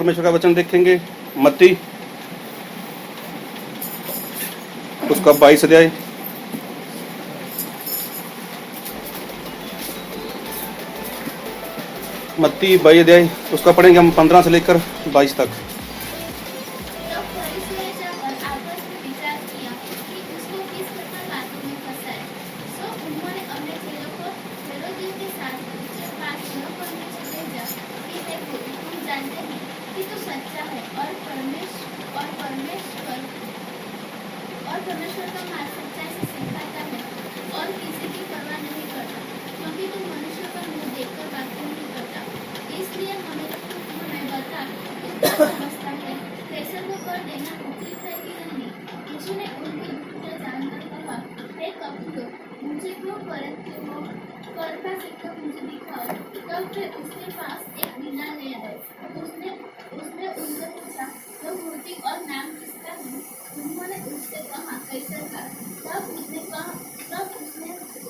परमेश्वर का वचन देखेंगे मत्ती उसका 22 अध्याय। मत्ती 22 अध्याय उसका पढ़ेंगे हम 15 से लेकर 22 तक। तब फरीसियों ने जाकर आपस में विचार किया कि उसको किस प्रकार बातों में फंसाए। सो उन्होंने अपने चेलों को हेरोदियों के साथ उसके पास यह कहने चले भेजा कि हे गुरु, हम जानते हैं कि तू सच्चा है और परमेश्वर का मार्ग सच्चाई से सिखाता है और किसी की परवाह नहीं करता, क्योंकि तू मनुष्य का मुंह देखकर बातें नहीं करता। इसलिए हमें बता, तू क्या समझता है, कैसर को कर देना उचित है कि नहीं? यीशु ने उनकी बुद्धियां जानकर कहा, हे कपटियों, मुझे क्यों करते हो? करता सीखकर मुझे दिखाओ। तब वे उसके पास एक वीणा ले आए। उसने उनसे पूछा, वह मूर्ति और नाम किसका है? उन्होंने उससे कहा, कैसर का। तब उसने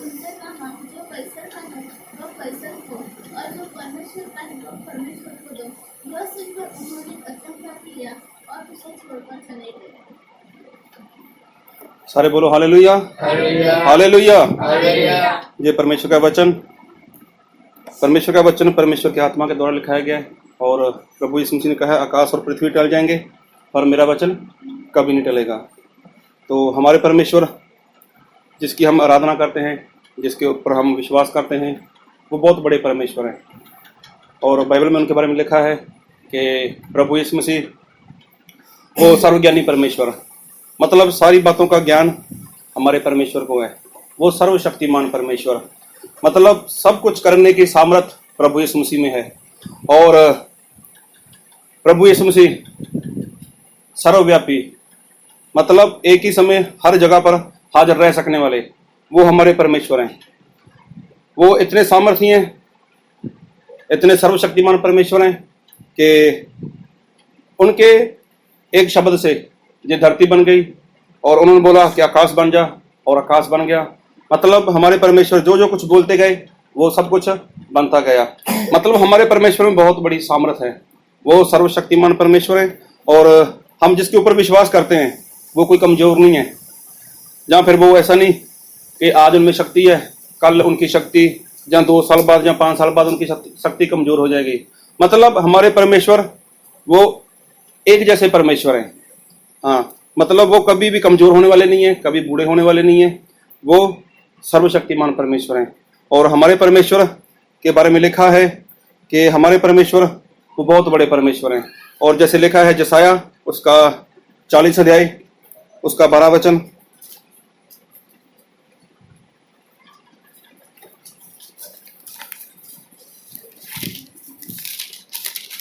उनसे कहा, जो कैसर का है वह कैसर को, और जो परमेश्वर का है वह परमेश्वर को दो। यह सुनकर उन्होंने अचंभा किया और उसे छोड़कर चले गए। सारे बोलो हालेलुया, हालेलुया। ये परमेश्वर का वचन परमेश्वर की आत्मा के द्वारा लिखाया गया है। और प्रभु यीशु मसीह ने कहा, आकाश और पृथ्वी टल जाएंगे पर मेरा वचन कभी नहीं टलेगा। तो हमारे परमेश्वर जिसकी हम आराधना करते हैं, जिसके ऊपर हम विश्वास करते हैं, वो बहुत बड़े परमेश्वर हैं। और बाइबल में उनके बारे में लिखा है कि प्रभु यीशु मसीह वो सर्वज्ञानी परमेश्वर, मतलब सारी बातों का ज्ञान हमारे परमेश्वर को है। वो सर्वशक्तिमान परमेश्वर, मतलब सब कुछ करने की सामर्थ प्रभु यीशु मसीह में है। और प्रभु यीशु मसीह सर्वव्यापी, मतलब एक ही समय हर जगह पर हाजिर रह सकने वाले, वो हमारे परमेश्वर हैं। वो इतने सामर्थी हैं, इतने सर्वशक्तिमान परमेश्वर हैं कि उनके एक शब्द से ये धरती बन गई और उन्होंने बोला कि आकाश बन जा, और आकाश बन गया। मतलब हमारे परमेश्वर जो जो कुछ बोलते गए वो सब कुछ बनता गया। मतलब हमारे परमेश्वर में बहुत बड़ी सामर्थ है। वो सर्वशक्तिमान परमेश्वर है और हम जिसके ऊपर विश्वास करते हैं वो कोई कमजोर नहीं है। जहाँ फिर वो ऐसा नहीं कि आज उनमें शक्ति है, कल उनकी शक्ति, या 2 साल बाद या 5 साल बाद उनकी शक्ति कमजोर हो जाएगी। मतलब हमारे परमेश्वर वो एक जैसे परमेश्वर हैं। हाँ, मतलब वो कभी भी कमजोर होने वाले नहीं है, कभी बूढ़े होने वाले नहीं है। वो सर्वशक्तिमान परमेश्वर हैं। और हमारे परमेश्वर के बारे में लिखा है कि हमारे परमेश्वर वो बहुत बड़े परमेश्वर हैं। और जैसे लिखा है यशायाह उसका 40 अध्याय उसका 12 वचन,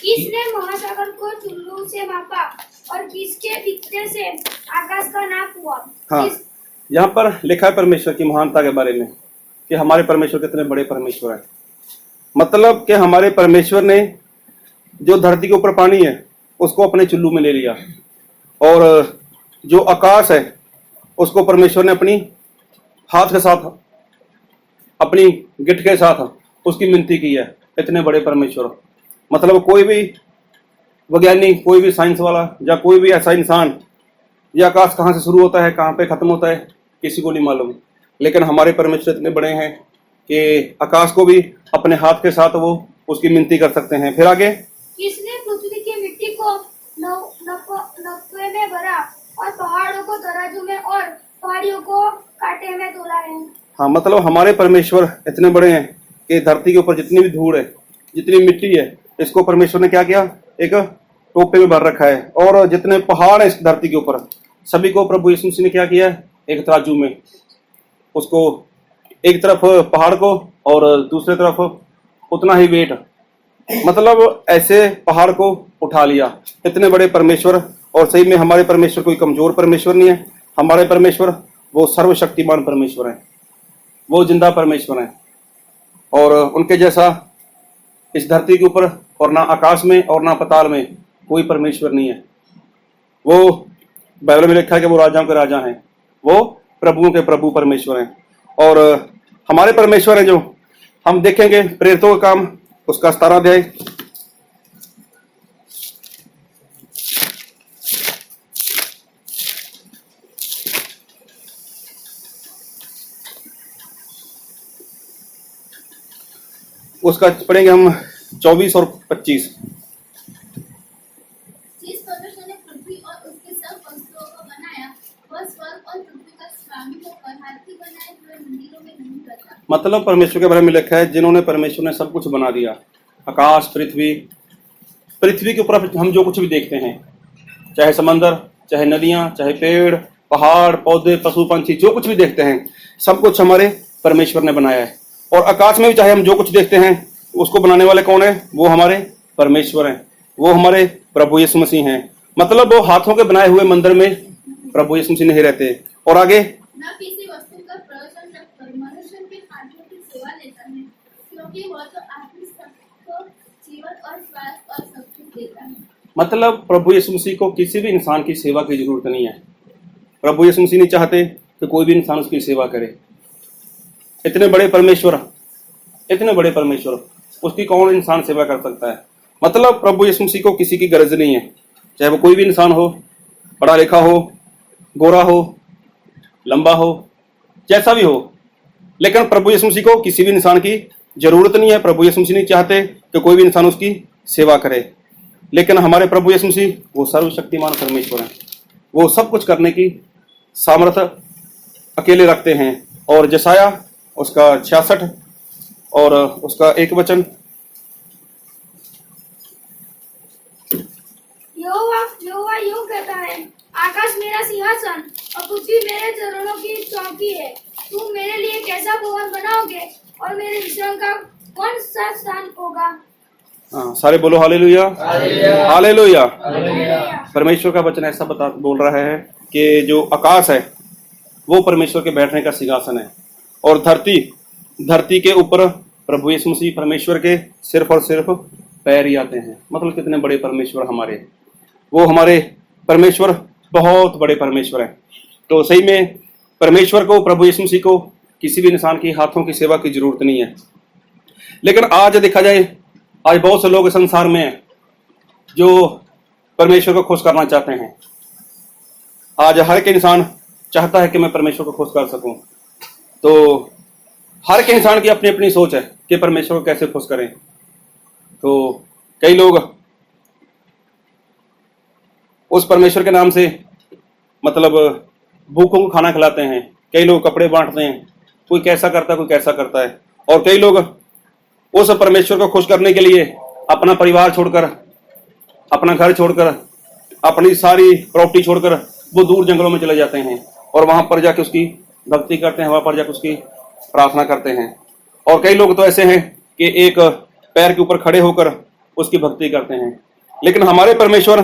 किसने महासागर को चुल्लू से मापा और किसके दिखते से आकाश का नाप हुआ? हाँ, यहाँ पर लिखा है परमेश्वर की महानता के बारे में कि हमारे परमेश्वर कितने बड़े परमेश्वर हैं। मतलब कि हमारे परमेश्वर ने जो धरती के ऊपर पानी है उसको अपने चुल्लू में ले लिया, और जो आकाश है उसको परमेश्वर ने अपनी हाथ के साथ, अपनी गिट्ठ के साथ उसकी मिनती की है। इतने बड़े परमेश्वर, मतलब कोई भी वैज्ञानिक, कोई भी साइंस वाला या कोई भी ऐसा इंसान, यह आकाश कहाँ से शुरू होता है कहाँ पे खत्म होता है किसी को नहीं मालूम। लेकिन हमारे परमेश्वर इतने बड़े हैं कि आकाश को भी अपने हाथ के साथ वो उसकी मिनती कर सकते हैं। फिर आगे, किसने पृथ्वी की मिट्टी को नक्के में भरा और पहाड़ों को तराजू में और पहाड़ियों को कांटे में तोला है? हाँ, मतलब हमारे परमेश्वर इतने बड़े हैं कि धरती के ऊपर जितनी भी धूल है, जितनी मिट्टी है, इसको परमेश्वर ने क्या किया, एक टोपे में भर रखा है। और जितने पहाड़ है इस धरती के ऊपर, सभी को प्रभु यीशु मसीह ने क्या किया है, एक तराजू में उसको, एक तरफ पहाड़ को और दूसरी तरफ उतना ही वेट, मतलब ऐसे पहाड़ को उठा लिया। इतने बड़े परमेश्वर। और सही में हमारे परमेश्वर कोई कमजोर परमेश्वर नहीं है। हमारे परमेश्वर वो सर्वशक्तिमान परमेश्वर है, वो जिंदा परमेश्वर है। और उनके जैसा इस धरती के ऊपर और ना आकाश में और ना पताल में कोई परमेश्वर नहीं है। वो बाइबल में लिखा है कि वो राजाओं के राजा हैं, वो प्रभुओं के प्रभु परमेश्वर हैं। और हमारे परमेश्वर हैं जो हम देखेंगे प्रेरितों का काम उसका 17 अध्याय, उसका पढ़ेंगे हम 24 और 25। जिस परमेश्वर ने पृथ्वी और उसके सब वस्तुओं को बनाया, वह स्वर्ग और पृथ्वी का स्वामी होकर हाथ से बनाए हुए मंदिरों में नहीं रहता। मतलब परमेश्वर के बारे में लिखा है, जिन्होंने परमेश्वर ने सब कुछ बना दिया, आकाश, पृथ्वी, पृथ्वी के ऊपर हम जो कुछ भी देखते हैं, चाहे समंदर, चाहे नदियां, चाहे पेड़, पहाड़, पौधे, पशु, पंछी, जो कुछ भी देखते हैं, सब कुछ हमारे परमेश्वर ने बनाया है। और आकाश में भी चाहे हम जो कुछ देखते हैं, उसको बनाने वाले कौन है? वो हमारे परमेश्वर हैं, वो हमारे प्रभु यीशु मसीह हैं। मतलब वो हाथों के बनाए हुए मंदिर में प्रभु यीशु मसीह नहीं रहते। और आगे, न किसी वस्तु का प्रयोजन रखकर मनुष्य के हाथों की सेवा लेता है, क्योंकि वह तो आदमी सबको जीवन और श्वास और सब कुछ देता है। मतलब प्रभु यीशु मसीह को किसी भी इंसान की सेवा की जरूरत नहीं है। प्रभु यीशु मसीह नहीं चाहते कि कोई भी इंसान उसकी सेवा करे। इतने बड़े परमेश्वर, इतने बड़े परमेश्वर, उसकी कौन इंसान सेवा कर सकता है? मतलब प्रभु यीशु मसीह को किसी की गरज नहीं है, चाहे वो कोई भी इंसान हो, पढ़ा लिखा हो, गोरा हो, लंबा हो, जैसा भी हो, लेकिन प्रभु यीशु मसीह को किसी भी इंसान की जरूरत नहीं है। प्रभु यीशु मसीह नहीं चाहते कि कोई भी इंसान उसकी सेवा करे। लेकिन हमारे प्रभु यीशु मसीह वो सर्वशक्तिमान परमेश्वर हैं, वो सब कुछ करने की सामर्थ्य अकेले रखते हैं। और जसाया उसका 66 और उसका 1 वचन, यहोवा यूं कहता है, आकाश मेरा सिंहासन और पृथ्वी मेरे चरणों की चौकी है। तुम मेरे लिए कैसा भवन बनाओगे और मेरे विश्राम का कौन सा स्थान होगा? हाँ, सारे बोलो हालेलुया, हालेलुया। परमेश्वर का वचन ऐसा बोल रहा है कि जो आकाश है वो परमेश्वर के बैठने का सिंहासन है, और धरती के ऊपर प्रभु यीशु मसीह परमेश्वर के सिर्फ और सिर्फ पैर ही आते हैं। मतलब कितने बड़े परमेश्वर हमारे, वो हमारे परमेश्वर बहुत बड़े परमेश्वर हैं। तो सही में परमेश्वर को, प्रभु यीशु मसीह को किसी भी इंसान की हाथों की सेवा की जरूरत नहीं है। लेकिन आज देखा जाए, आज बहुत से लोग संसार में हैं जो परमेश्वर को खुश करना चाहते हैं। आज हर एक इंसान चाहता है कि मैं परमेश्वर को खुश कर सकूं। तो हर एक इंसान की अपनी अपनी सोच है कि परमेश्वर को कैसे खुश करें। तो कई लोग उस परमेश्वर के नाम से मतलब भूखों को खाना खिलाते हैं, कई लोग कपड़े बांटते हैं, कोई कैसा करता है, कोई कैसा करता है। और कई लोग उस परमेश्वर को खुश करने के लिए अपना परिवार छोड़कर, अपना घर छोड़कर, अपनी सारी प्रॉपर्टी छोड़कर वो दूर जंगलों में चले जाते हैं और वहां पर जाके उसकी भक्ति करते हैं, वहां पर जाके उसकी प्रार्थना करते हैं। और कई लोग तो ऐसे हैं कि एक पैर के ऊपर खड़े होकर उसकी भक्ति करते हैं। लेकिन हमारे परमेश्वर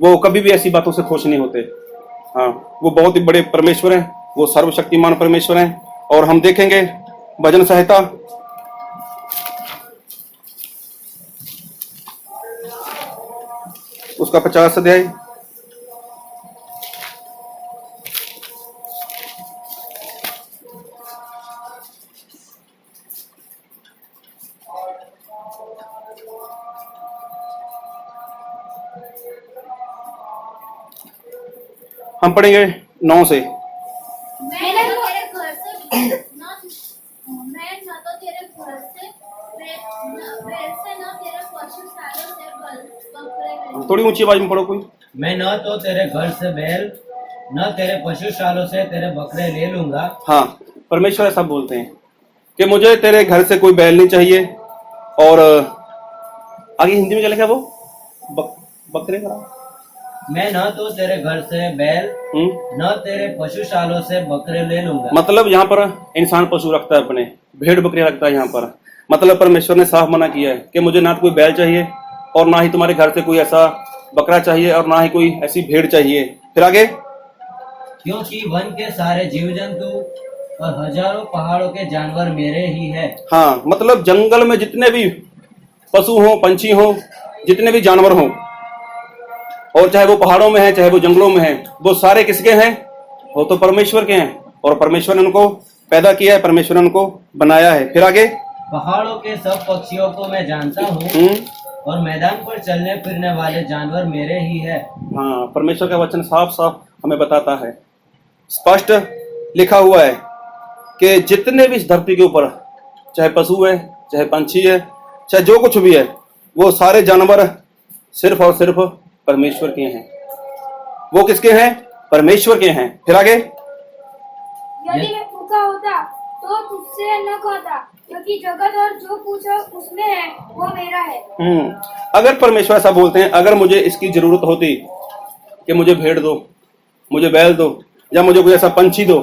वो कभी भी ऐसी बातों से खुश नहीं होते। हाँ, वो बहुत ही बड़े परमेश्वर हैं, वो सर्वशक्तिमान परमेश्वर हैं। और हम देखेंगे भजन संहिता उसका 50 अध्याय, हम पढ़ेंगे 9 से। मैं न तो तेरे घर से न तेरे पशुशालों से बकरे ले। थोड़ी ऊंची आवाज में पढ़ो कोई। मैं न तो तेरे घर से बैल, न तेरे पशुशालों से तेरे बकरे ले लूंगा। हाँ, परमेश्वर ऐसा बोलते हैं कि मुझे तेरे घर से कोई बैल नहीं चाहिए। और आगे हिंदी में क्या लिखा वो बकरे का, मैं न तो तेरे घर से बैल, न तेरे पशुशालों से बकरे ले लूंगा। मतलब यहाँ पर इंसान पशु रखता है, अपने भेड़ बकरी रखता है यहाँ पर। मतलब परमेश्वर ने साफ मना किया है कि मुझे ना तो कोई बैल चाहिए और ना ही तुम्हारे घर से कोई ऐसा बकरा चाहिए और ना ही कोई ऐसी भेड़ चाहिए। फिर आगे, क्योंकि वन के सारे जीव जंतु और हजारों पहाड़ों के जानवर मेरे ही है। हाँ, मतलब जंगल में जितने भी पशु हों, पंछी हों, जितने भी जानवर हों, और चाहे वो पहाड़ों में है चाहे वो जंगलों में है, वो सारे किसके हैं? वो तो परमेश्वर के हैं। और परमेश्वर ने उनको पैदा किया है, परमेश्वर ने उनको बनाया है। फिर आगे, पहाड़ों के सब पक्षियों को मैं जानता हूँ और मैदान पर चलने फिरने वाले जानवर मेरे ही है। हाँ, परमेश्वर का वचन साफ साफ हमें बताता है, स्पष्ट लिखा हुआ है कि जितने भी इस धरती के ऊपर चाहे पशु है, चाहे पंछी है, चाहे जो कुछ भी है, वो सारे जानवर सिर्फ और सिर्फ परमेश्वर के हैं। वो किसके हैं? परमेश्वर के हैं। फिर आगे, यदि मैं भूखा होता तो तुझसे न खाता, क्योंकि जगत और जो कुछ उसमें है वो मेरा है। अगर परमेश्वर ऐसा बोलते हैं, अगर मुझे इसकी जरूरत होती कि मुझे भेड़ दो, मुझे बैल दो, या मुझे कोई ऐसा पंछी दो,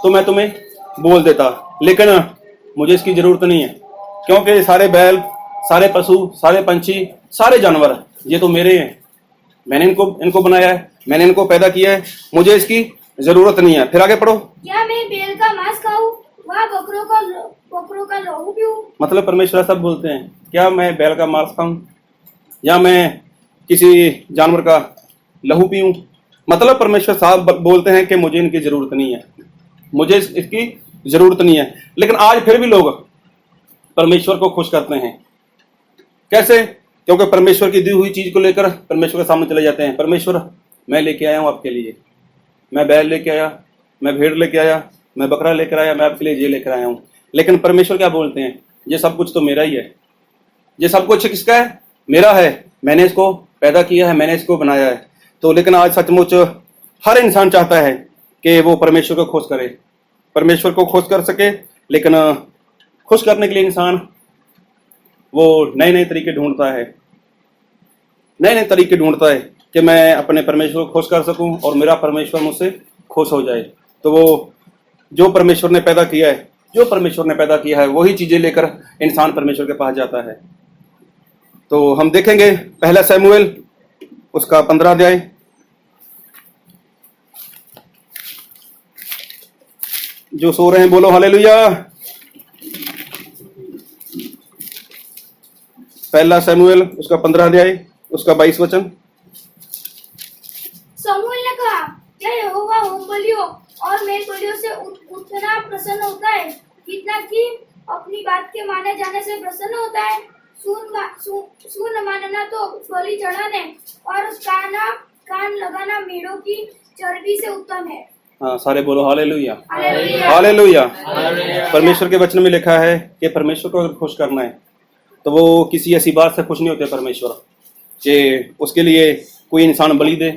तो मैं तुम्हें बोल देता, लेकिन मुझे इसकी जरूरत नहीं है, क्योंकि सारे बैल, सारे पशु, सारे पंछी, सारे जानवर ये तो मेरे हैं। मैंने इनको बनाया है, मैंने इनको पैदा किया है, मुझे इसकी जरूरत नहीं है। फिर आगे पढ़ो। क्या मैं बैल का मांस खाऊं, वह बकरों का लहू पीऊं? मतलब परमेश्वर सब बोलते हैं, क्या मैं बैल का मांस खाऊं या मैं किसी जानवर का लहू पीऊं? मतलब परमेश्वर साहब बोलते हैं कि मुझे इनकी जरूरत नहीं है, मुझे इसकी जरूरत नहीं है। लेकिन आज फिर भी लोग परमेश्वर को खुश करते हैं। कैसे? क्योंकि परमेश्वर की दी हुई चीज को लेकर परमेश्वर के सामने चले जाते हैं। परमेश्वर, मैं लेके आया हूं आपके लिए, मैं बैल लेके आया, मैं भेड़ लेके आया, मैं बकरा लेकर आया, मैं आपके लिए ये लेकर आया हूं। लेकिन परमेश्वर क्या बोलते हैं? ये सब कुछ तो मेरा ही है, ये सब कुछ किसका है? मेरा है, मैंने इसको पैदा किया है, मैंने इसको बनाया है। तो लेकिन आज सचमुच हर इंसान चाहता है कि वो परमेश्वर को खुश करे, परमेश्वर को खुश कर सके। लेकिन खुश करने के लिए इंसान वो नए नए तरीके ढूंढता है, नए नए तरीके ढूंढता है कि मैं अपने परमेश्वर को खुश कर सकूं और मेरा परमेश्वर मुझसे खुश हो जाए। तो वो जो परमेश्वर ने पैदा किया है, जो परमेश्वर ने पैदा किया है, वही चीजें लेकर इंसान परमेश्वर के पास जाता है। तो हम देखेंगे पहला शमूएल उसका 15 अध्याय। जो सो रहे हैं बोलो हालेलुया। पहला शमूएल उसका 15 अध्याय उसका 22 वचन। शमूएल ने कहा, क्या यहोवा होम बलियों और मेल बलियों से उतना प्रसन्न होता है जितना कि अपनी बात के माने जाने से प्रसन्न होता है? सुन मानना तो बलि चढ़ाने और कान लगाना मेढ़ों की चर्बी से उत्तम है। हाँ, सारे बोलो हालेलुया हालेलुया। हालेलुया। परमेश्वर के वचन में लिखा है कि परमेश्वर को अगर खुश करना है तो वो किसी ऐसी बात से खुश नहीं होते परमेश्वर कि उसके लिए कोई इंसान बलि दे,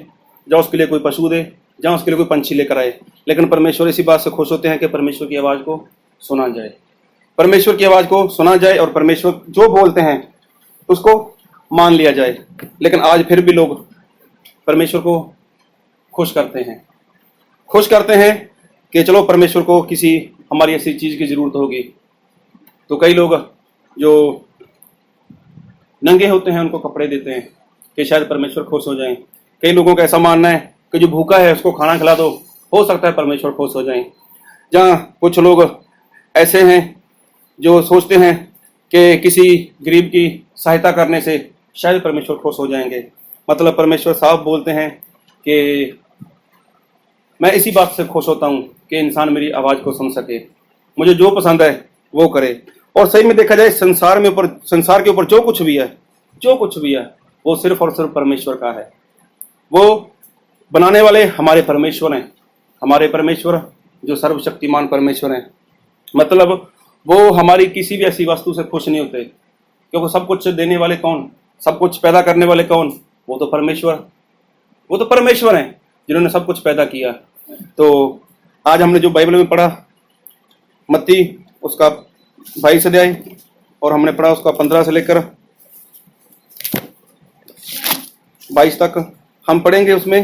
या उसके लिए कोई पशु दे, या उसके लिए कोई पंछी लेकर आए। लेकिन परमेश्वर इसी बात से खुश होते हैं कि परमेश्वर की आवाज़ को सुना जाए, परमेश्वर की आवाज़ को सुना जाए और परमेश्वर जो बोलते हैं उसको मान लिया जाए। लेकिन आज फिर भी लोग परमेश्वर को खुश करते हैं कि चलो परमेश्वर को किसी हमारी ऐसी चीज़ की ज़रूरत होगी। तो कई लोग जो नंगे होते हैं उनको कपड़े देते हैं कि शायद परमेश्वर खुश हो जाएं। कई लोगों का ऐसा मानना है कि जो भूखा है उसको खाना खिला दो, हो सकता है परमेश्वर खुश हो जाएं। जहाँ कुछ लोग ऐसे हैं जो सोचते हैं कि किसी गरीब की सहायता करने से शायद परमेश्वर खुश हो जाएंगे। मतलब परमेश्वर साफ बोलते हैं कि मैं इसी बात से खुश होता हूँ कि इंसान मेरी आवाज़ को सुन सके, मुझे जो पसंद है वो करे। और सही में देखा जाए संसार के ऊपर जो कुछ भी है वो सिर्फ और सिर्फ परमेश्वर का है। वो बनाने वाले हमारे परमेश्वर हैं, हमारे परमेश्वर जो सर्वशक्तिमान परमेश्वर हैं। मतलब वो हमारी किसी भी ऐसी वस्तु से खुश नहीं होते, क्योंकि सब कुछ देने वाले कौन, सब कुछ पैदा करने वाले कौन? वो तो परमेश्वर हैं जिन्होंने सब कुछ पैदा किया। तो आज हमने जो बाइबल में पढ़ा मत्ती उसका 22 अध्याय और हमने पढ़ा उसका 15 से लेकर 22 तक हम पढ़ेंगे। उसमें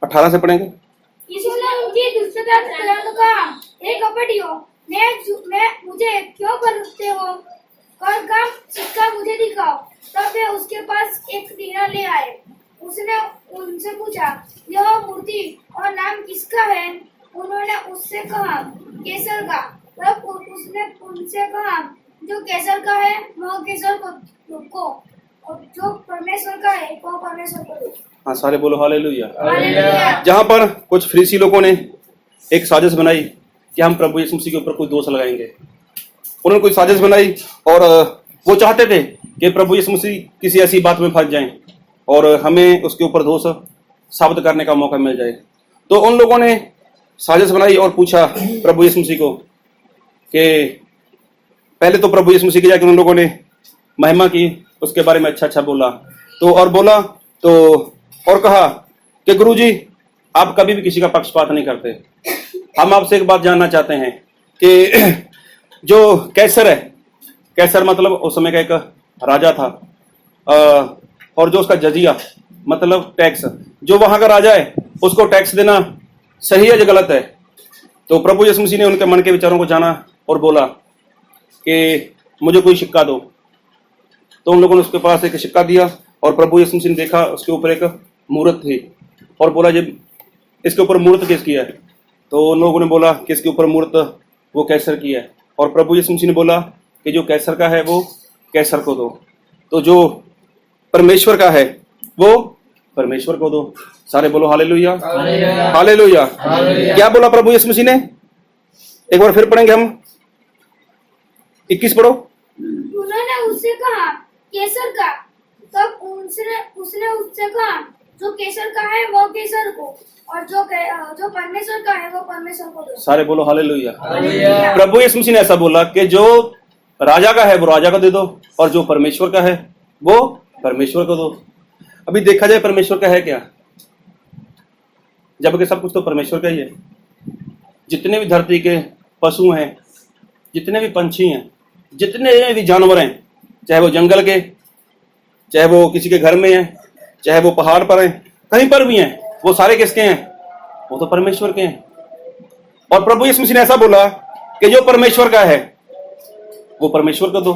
अठारह से पढ़ेंगे। यीशु ने उनकी दुष्टता से कहा, हे कपटियों, मुझे क्यों करते हो? कर का सिक्का मुझे दिखाओ। तब वे उसके पास एक दीनार ले आए। उसने उनसे पूछा, यह मूर्ति और नाम किसका है? उन्होंने उससे कहा, कैसर का। तब उसने उनसे कहा, जो कैसर का है वह कैसर को, और जो परमेश्वर का है वह परमेश्वर को दो। हाँ, सारे बोलो हालेलुया। हालेलुया। जहाँ पर कुछ फरीसी लोगों ने एक साजिश बनाई कि हम प्रभु यीशु मसीह के ऊपर कोई दोष लगाएंगे। उन्होंने कोई साजिश बनाई और वो चाहते थे कि प्रभु यीशु मसीह किसी ऐसी बात में फंस जाएं और हमें उसके ऊपर दोष साबित करने का मौका मिल जाए। तो उन लोगों ने साजिश बनाई और पूछा प्रभु यीशु मसीह को कि पहले तो प्रभु यीशु मसीह की जाकर उन लोगों ने महिमा की, उसके बारे में अच्छा बोला तो और कहा कि गुरुजी आप कभी भी किसी का पक्षपात नहीं करते। हम आपसे एक बात जानना चाहते हैं कि जो कैसर है, कैसर मतलब उस समय का एक राजा था, और जो उसका जजिया मतलब टैक्स, जो वहां का राजा है उसको टैक्स देना सही है या गलत है। तो प्रभु यीशु मसीह ने उनके मन के विचारों को जाना और बोला कि मुझे कोई सिक्का दो। तो उन लोगों ने उसके पास एक सिक्का दिया और प्रभु यीशु मसीह ने देखा उसके ऊपर एक मूर्त थी और बोला जब इसके ऊपर मूर्त किसकी है। तो उन लोगों ने बोला कि इसके ऊपर मूर्त वो कैसर की है। और प्रभु यीशु मसीह ने बोला कि जो कैसर का है वो कैसर को दो, तो जो परमेश्वर का है वो परमेश्वर को दो। सारे बोलो हालेलुया हालेलुया। क्या बोला प्रभु यीशु मसीह ने? एक बार फिर पढ़ेंगे हम, 21 पढ़ो। उन्होंने उससे कहा केसर का। तब उसने उससे कहा जो केसर का है वो केसर को, और जो परमेश्वर का है वो परमेश्वर को दो। सारे बोलो हालेलुया। प्रभु यीशु मसीह ने ऐसा बोला कि जो राजा का है वो राजा को दे दो और जो परमेश्वर का है वो परमेश्वर को दो। अभी देखा जाए परमेश्वर का है क्या, जबकि सब कुछ तो परमेश्वर का ही है। जितने भी धरती के पशु हैं, जितने भी पंछी हैं, जितने भी जानवर हैं, चाहे वो जंगल के, चाहे वो किसी के घर में हैं, चाहे वो पहाड़ पर हैं, कहीं पर भी हैं, वो सारे किसके हैं? वो तो परमेश्वर के हैं। और प्रभु यीशु मसीह ने ऐसा बोला कि जो परमेश्वर का है वो परमेश्वर को दो।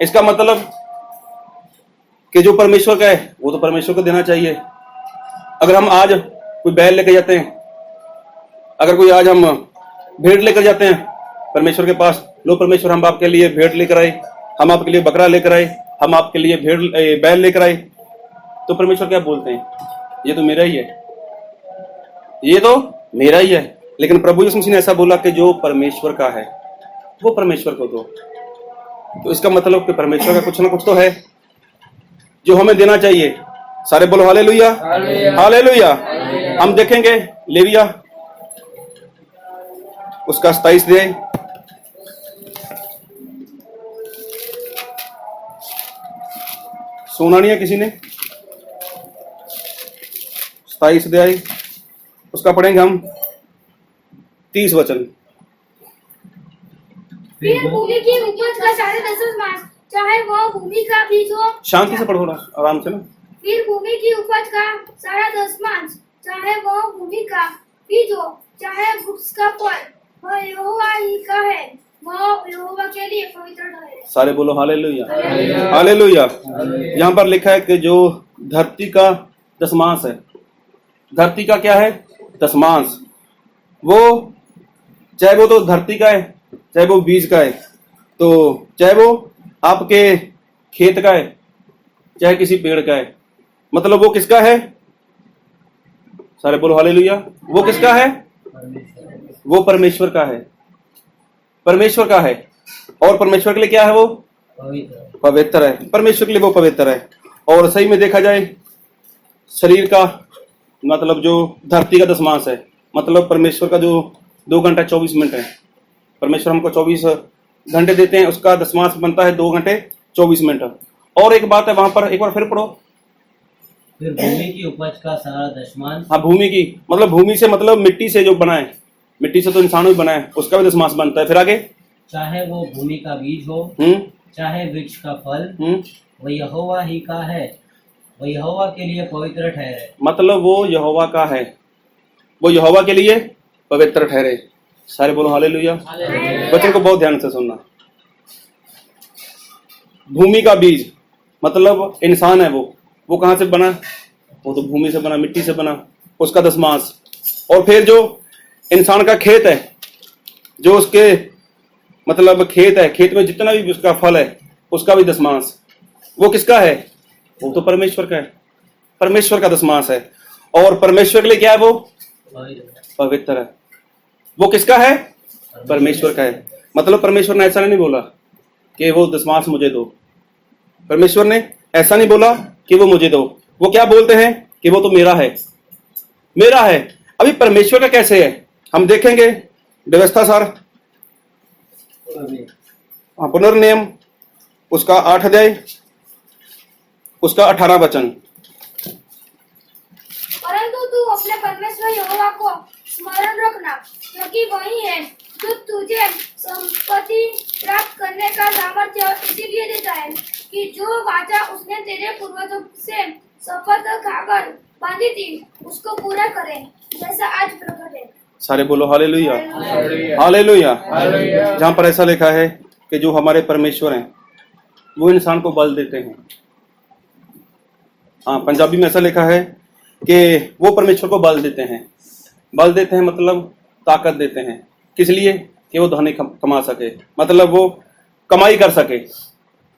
इसका मतलब कि जो परमेश्वर का है वो तो परमेश्वर को देना चाहिए। अगर हम आज कोई बैल लेकर जाते हैं, अगर कोई आज हम भेड़ लेकर जाते हैं परमेश्वर के पास, लो परमेश्वर हम आपके लिए भेड़ लेकर आए, हम आपके लिए बकरा लेकर आए, हम आपके लिए बैल लेकर आए, तो परमेश्वर क्या बोलते हैं? ये तो मेरा ही है, ये तो मेरा ही है। लेकिन प्रभु यीशु मसीह ने ऐसा बोला कि जो परमेश्वर का है वो परमेश्वर को दो। तो इसका मतलब कि परमेश्वर का कुछ ना कुछ तो है जो हमें देना चाहिए। सारे बोलो हालेलुया हालेलुया। हम देखेंगे लेविया उसका 27 अध्याय, सुना नहीं है किसी ने? 27 अध्याय उसका पढ़ेंगे हम 30 वचन। फिर भूमि की उपज का 10.5 मास, चाहे वह भूमि का बीज हो। शांति से पढ़ो, आराम से ना। फिर भूमि की उपज का 10.5 मास, चाहे वह भूमि का बीज हो, चाहे वृक्ष का फल, वह यहोवा ही का है, वह यहोवा के लिए पवित्र है। सारे बोलो हालेलुया हालेलुया। यहाँ पर लिखा है कि जो धरती का दशमांश है, धरती का क्या है? दशमांश। वो चाहे वो तो धरती का है, चाहे वो बीज का है, तो चाहे वो आपके खेत का है, चाहे किसी पेड़ का है, मतलब वो किसका है? सारे बोलो हालेलुया। वो किसका है? वो परमेश्वर का है, परमेश्वर का है। और परमेश्वर के लिए क्या है? वो पवित्र है। परमेश्वर के लिए वो पवित्र है। और सही में देखा जाए शरीर का मतलब जो धरती का दशमांश है, मतलब परमेश्वर का जो 2 घंटा 24 मिनट है, परमेश्वर हमको 24 घंटे देते हैं, उसका दशमांश बनता है 2 घंटे 24 मिनट। और एक बात है वहां पर, एक बार फिर पढ़ो। फिर भूमि की उपज का सारा दशमांश। हाँ, भूमि की मतलब भूमि से मतलब मिट्टी से जो बना है, मिट्टी से तो इंसान भी बना है, उसका भी दशमांश बनता है। फिर आगे, चाहे वो भूमि का बीज हो, चाहे वृक्ष का फल, वह यहोवा ही का है, वह यहोवा के लिए पवित्र ठहरे। मतलब वो यहोवा का है, वो यहोवा के लिए पवित्र ठहरे। सारे बोलो हालेलुया। वचन को बहुत ध्यान से सुनना। भूमि का बीज मतलब इंसान है, वो कहाँ से बना? वो तो भूमि से बना, मिट्टी से बना, उसका दशमांश। और फिर जो इंसान का खेत है, जो उसके मतलब खेत है, खेत में जितना भी उसका फल है उसका भी दशमांश। वो किसका है? वो तो परमेश्वर का है, परमेश्वर का दशमांश है। और परमेश्वर के लिए क्या है? वो पवित्र है। वो किसका है? परमेश्वर का है। मतलब परमेश्वर ने ऐसा नहीं बोला कि वो दशमांश मुझे दो, परमेश्वर ने ऐसा नहीं बोला कि वो मुझे दो। वो क्या बोलते हैं कि वो तो मेरा है, मेरा है। अभी परमेश्वर का कैसे है हम देखेंगे। व्यवस्था सार, पुनर्नियम उसका 8 अध्याय उसका 18 वचन। परंतु तू अपने परमेश्वर यहोवा को स्मरण रखना, क्योंकि वही है जो तुझे संपत्ति प्राप्त करने का सामर्थ्य इसीलिए देता है कि जो वाचा उसने तेरे पूर्वजों से शपथ खाकर बांधी थी उसको पूरा करे, जैसा आज प्रकट है। सारे बोलो हालेलुया, हालेलुया। जहाँ पर ऐसा लिखा है कि जो हमारे परमेश्वर हैं वो इंसान को बल देते हैं। हाँ, पंजाबी में ऐसा लिखा है कि वो परमेश्वर को बल देते हैं। बल देते हैं मतलब ताकत देते हैं। किस लिए? कि वो धन कमा सके, मतलब वो कमाई कर सके।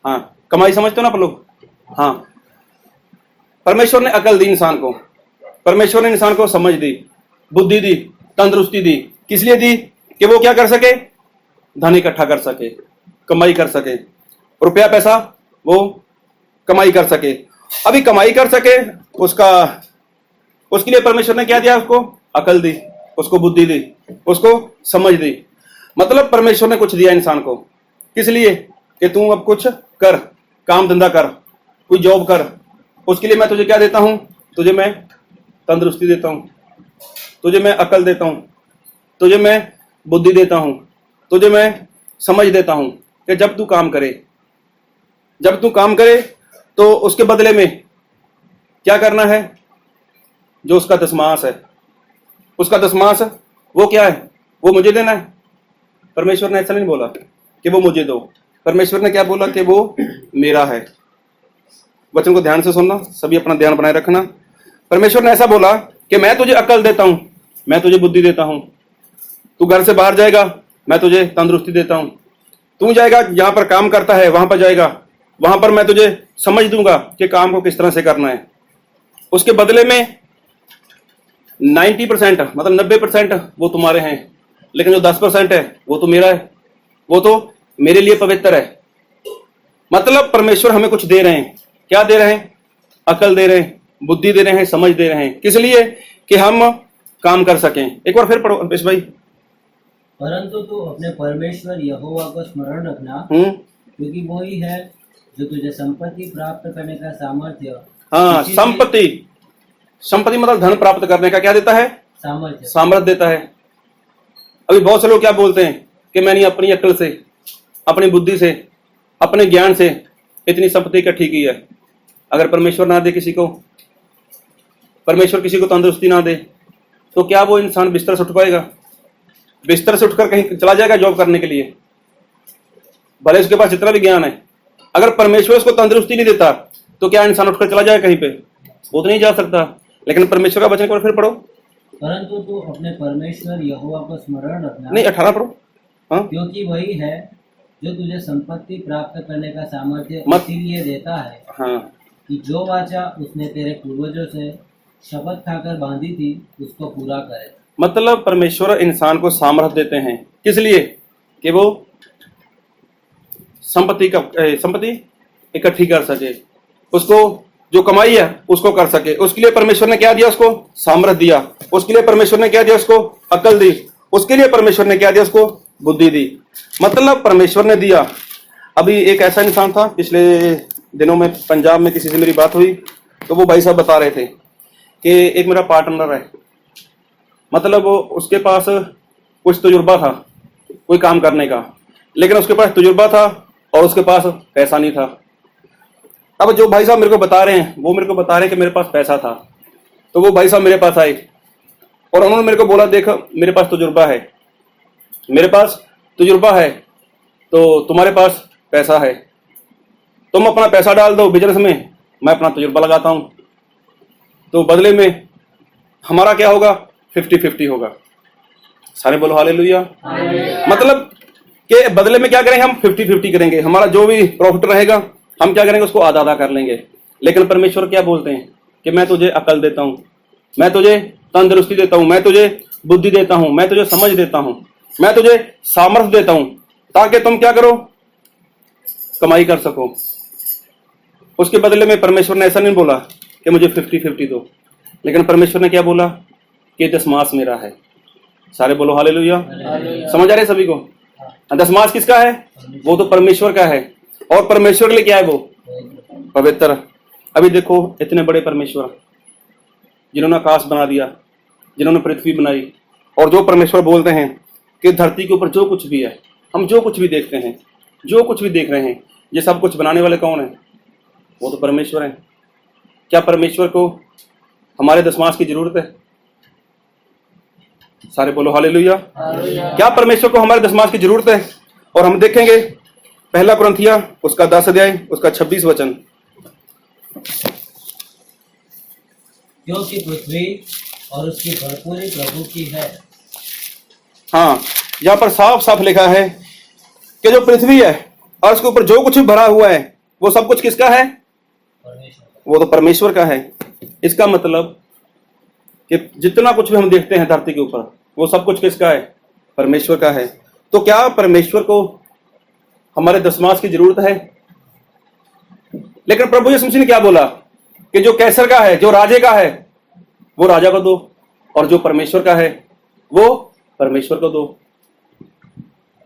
हाँ, कमाई समझते हो ना आप लोग? हाँ, परमेश्वर ने अकल दी इंसान को, परमेश्वर ने इंसान को समझ दी, बुद्धि दी, तंदुरुस्ती दी। किस लिए दी? कि वो क्या कर सके? धन इकट्ठा कर सके, कमाई कर सके, रुपया पैसा वो कमाई कर सके। अभी कमाई कर सके उसके लिए परमेश्वर ने क्या दिया? उसको अकल दी, उसको बुद्धि दी, उसको समझ दी। मतलब परमेश्वर ने कुछ दिया इंसान को। किस लिए? कि तू अब कुछ कर, काम धंधा कर, कोई जॉब कर। उसके लिए मैं तुझे क्या देता हूं? तुझे मैं तंदुरुस्ती देता हूं, तुझे मैं अकल देता हूं, तुझे मैं बुद्धि देता हूं, तुझे मैं समझ देता हूं कि जब तू काम करे तो उसके बदले में क्या करना है? जो उसका दशमांश है, उसका दशमांश वो क्या है? वो मुझे देना है। परमेश्वर ने ऐसा नहीं बोला कि वो मुझे दो, परमेश्वर ने क्या बोला? कि वो मेरा है। वचन को ध्यान से सुनना, सभी अपना ध्यान बनाए रखना। परमेश्वर ने ऐसा बोला कि मैं तुझे अकल देता हूं, मैं तुझे बुद्धि देता हूं। तू घर से बाहर जाएगा, मैं तुझे तंदुरुस्ती देता हूं। तू जाएगा जहां पर काम करता है, वहां पर जाएगा, वहां पर मैं तुझे समझ दूंगा कि काम को किस तरह से करना है। उसके बदले में 90% मतलब 90% वो तुम्हारे हैं, लेकिन जो 10% है वो तो मेरा है, वो तो मेरे लिए पवित्र है। मतलब परमेश्वर हमें कुछ दे रहे हैं। क्या दे रहे हैं? अकल दे रहे हैं, बुद्धि दे रहे हैं, समझ दे रहे हैं। किस लिए? कि हम काम कर सकें। एक बार फिर पढ़ो अल्पेश भाई। परंतु तू अपने परमेश्वर यहोवा को स्मरण रखना, क्योंकि वही है जो तुझे संपत्ति प्राप्त करने का सामर्थ्य। हाँ, संपत्ति मतलब धन प्राप्त करने का क्या देता है? सामर्थ्य देता है। अभी बहुत से लोग क्या बोलते हैं कि मैंने अपनी अकल से, अपनी बुद्धि से, अपने ज्ञान से इतनी संपत्ति इकट्ठी की है। अगर परमेश्वर ना दे किसी को, परमेश्वर किसी को तंदुरुस्ती ना दे, तो क्या वो इंसान बिस्तर से उठ पाएगा? बिस्तर से उठकर कहीं चला जाएगा जॉब करने के लिए? भले उसके पास जितना भी ज्ञान है, अगर परमेश्वर उसको तंदुरुस्ती नहीं देता तो क्या इंसान उठकर चला जाएगा कहीं पे? वो तो नहीं जा सकता। लेकिन परमेश्वर का वचन को फिर पढ़ो। परंतु तू अपने परमेश्वर यहोवा को स्मरण रखना, नहीं 18 पढ़ो। हाँ, क्योंकि वही है जो तुझे संपत्ति प्राप्त करने का सामर्थ्य इसीलिए देता है। हाँ, कि जो वाचा उसने तेरे पूर्वजों से शपथ खाकर बांधी थी उसको पूरा करे। मतलब परमेश्वर इंसान को सामर्थ्य देते हैं। किस लिए? कि वो संपत्ति इकट्ठी कर सके, उसको जो कमाई है उसको कर सके। उसके लिए परमेश्वर ने क्या दिया? उसको सामर्थ्य दिया। उसके लिए परमेश्वर ने क्या दिया? उसको अकल दी। उसके लिए परमेश्वर ने क्या दिया? उसको बुद्धि दी। मतलब परमेश्वर ने दिया। अभी एक ऐसा इंसान था, पिछले दिनों में पंजाब में किसी से मेरी बात हुई, तो वो भाई साहब बता रहे थे कि एक मेरा पार्टनर है, मतलब उसके पास कुछ तजुर्बा था कोई काम करने का, लेकिन उसके पास तजुर्बा था और उसके पास पैसा नहीं था। अब जो भाई साहब मेरे को बता रहे हैं, वो मेरे को बता रहे हैं कि मेरे पास पैसा था। तो वो भाई साहब मेरे पास आए और उन्होंने मेरे को बोला, देख मेरे पास तजुर्बा है, मेरे पास तजुर्बा है, तो तुम्हारे पास पैसा है, तुम अपना पैसा डाल दो बिजनेस में, मैं अपना तजुर्बा लगाता हूं, तो बदले में हमारा क्या होगा? 50-50 होगा। सारे बोलो हालेलुया। मतलब कि बदले में क्या करेंगे? हम 50-50 करेंगे। हमारा जो भी प्रॉफिट रहेगा हम क्या करेंगे? उसको आधा आधा कर लेंगे। लेकिन परमेश्वर क्या बोलते हैं? कि मैं तुझे अकल देता हूं, मैं तुझे तंदुरुस्ती देता हूं, मैं तुझे बुद्धि देता हूं, मैं तुझे समझ देता हूं, मैं तुझे सामर्थ्य देता हूं, ताकि तुम क्या करो? कमाई कर सको। उसके बदले में परमेश्वर ने ऐसा नहीं बोला कि मुझे 50-50 दो, लेकिन परमेश्वर ने क्या बोला कि दशमास मेरा है। सारे बोलो हालेलुया। समझ आ रहे हैं सभी को? दशमास किसका है? वो तो परमेश्वर का है। और परमेश्वर के लिए क्या है? वो पवित्र। अभी देखो इतने बड़े परमेश्वर जिन्होंने आकाश बना दिया, जिन्होंने पृथ्वी बनाई, और जो परमेश्वर बोलते हैं कि धरती के ऊपर जो कुछ भी है, हम जो कुछ भी देखते हैं, जो कुछ भी देख रहे हैं, ये सब कुछ बनाने वाले कौन है? वो तो परमेश्वर है। क्या परमेश्वर को हमारे दशमास की जरूरत है? सारे बोलो हालेलुया। क्या परमेश्वर को हमारे दशमास की जरूरत है? और हम देखेंगे पहला कुरिन्थिया उसका 10 अध्याय उसका 26 वचन। क्योंकि पृथ्वी और उसकी भरपूरी प्रभु की है। हाँ, यहाँ पर साफ साफ लिखा है कि जो पृथ्वी है और उसके ऊपर जो कुछ भी भरा हुआ है वो सब कुछ किसका है? परमेश्वर। वो तो परमेश्वर का है। इसका मतलब कि जितना कुछ भी हम देखते हैं धरती के ऊपर वो सब कुछ किसका है? परमेश्वर का है। तो क्या परमेश्वर को हमारे दशमास की जरूरत है? लेकिन प्रभु यीशु मसीह ने क्या बोला कि जो कैसर का है, जो राजे का है, वो राजा को दो, और जो परमेश्वर का है वो परमेश्वर को दो।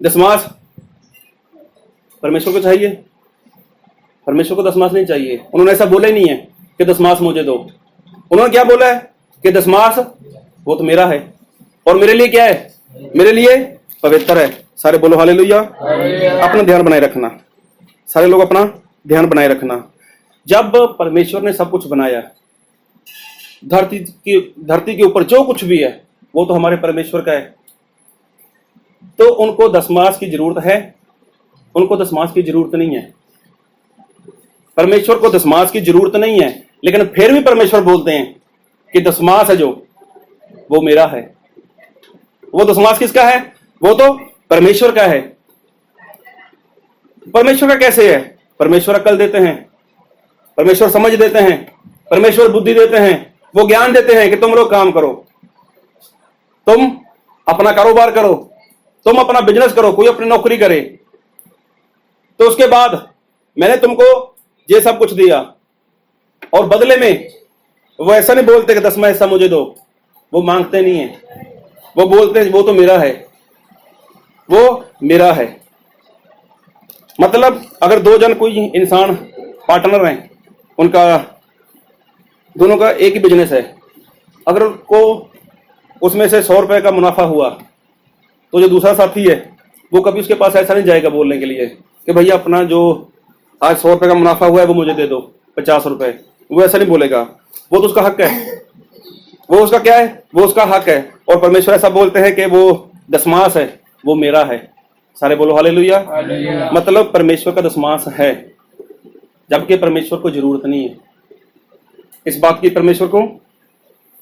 दशमास परमेश्वर को चाहिए, परमेश्वर को दशमास नहीं चाहिए। उन्होंने ऐसा बोला ही नहीं है कि दशमास मुझे दो। उन्होंने क्या बोला है कि दशमास वो तो मेरा है, और मेरे लिए क्या है? मेरे लिए पवित्र है। सारे बोलो हालेलुया। अपना ध्यान बनाए रखना, सारे लोग अपना ध्यान बनाए रखना। जब परमेश्वर ने सब कुछ बनाया, धरती के ऊपर जो कुछ भी है वो तो हमारे परमेश्वर का है, तो उनको दशमास की जरूरत है? उनको दशमास की जरूरत नहीं है। परमेश्वर को दशमास की जरूरत नहीं है, लेकिन फिर भी परमेश्वर बोलते हैं कि दशमास है जो वो मेरा है। वो दशमास किसका है? वो तो परमेश्वर का है। परमेश्वर का कैसे है? परमेश्वर अकल देते हैं, परमेश्वर समझ देते हैं, परमेश्वर बुद्धि देते हैं, वो ज्ञान देते हैं कि तुम लोग काम करो, तुम अपना कारोबार करो, तुम अपना बिजनेस करो, कोई अपनी नौकरी करे। तो उसके बाद मैंने तुमको ये सब कुछ दिया, और बदले में वो ऐसा नहीं बोलते कि 10वां हिस्सा मुझे दो। वो मांगते नहीं है, वो बोलते हैं वो तो मेरा है, वो मेरा है। मतलब अगर दो जन कोई इंसान पार्टनर हैं, उनका दोनों का एक ही बिजनेस है, अगर उनको उसमें से 100 रुपए का मुनाफा हुआ, तो जो दूसरा साथी है वो कभी उसके पास ऐसा नहीं जाएगा बोलने के लिए कि भैया अपना जो आज 100 रुपए का मुनाफा हुआ है वो मुझे दे दो 50 रुपए। वो ऐसा नहीं बोलेगा, वो तो उसका हक है, वो उसका क्या है? वो उसका हक है। और परमेश्वर ऐसा बोलते हैं कि वो दशमास है, वो मेरा है। सारे बोलो हालेलुया। मतलब परमेश्वर का दशमास है, जबकि परमेश्वर को जरूरत नहीं है। इस बात की परमेश्वर को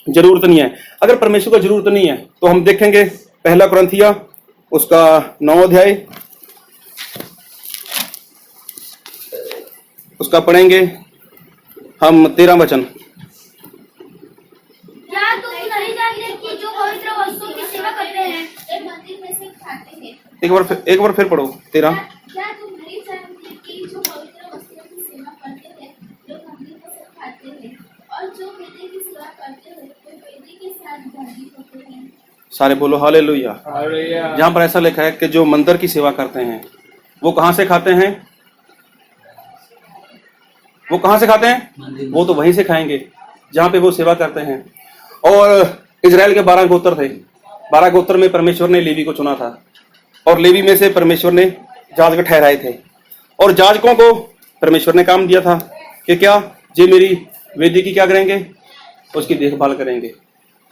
जरूरत नहीं है। अगर परमेश्वर को जरूरत नहीं है तो हम देखेंगे पहला कुरिन्थिया उसका 9 अध्याय उसका पढ़ेंगे हम 13 वचन। क्या तुम नहीं जानते कि जो पवित्र वस्तुओं की सेवा करते हैं एक मंदिर में से खाते हैं? एक बार फिर पढ़ो 13। क्या तुम नहीं जानते कि जो पवित्र वस्तुओं की सेवा करते हैं जो मंदिर में से खाते हैं, और जो वेदी की सेवा करते हैं वे वेदी के साथ भागी होते हैं? सारे बोलो हालेलुया। जहाँ पर ऐसा लिखा है कि जो मंदिर की सेवा करते हैं वो कहाँ से खाते हैं? वो कहाँ से खाते हैं? वो तो वहीं से खाएंगे जहाँ पे वो सेवा करते हैं। और इजराइल के 12 गोत्र थे, 12 गोत्र में परमेश्वर ने लेवी को चुना था, और लेवी में से परमेश्वर ने याजक ठहराए थे, और याजकों को परमेश्वर ने काम दिया था कि क्या ये मेरी वेदी की क्या करेंगे? उसकी देखभाल करेंगे।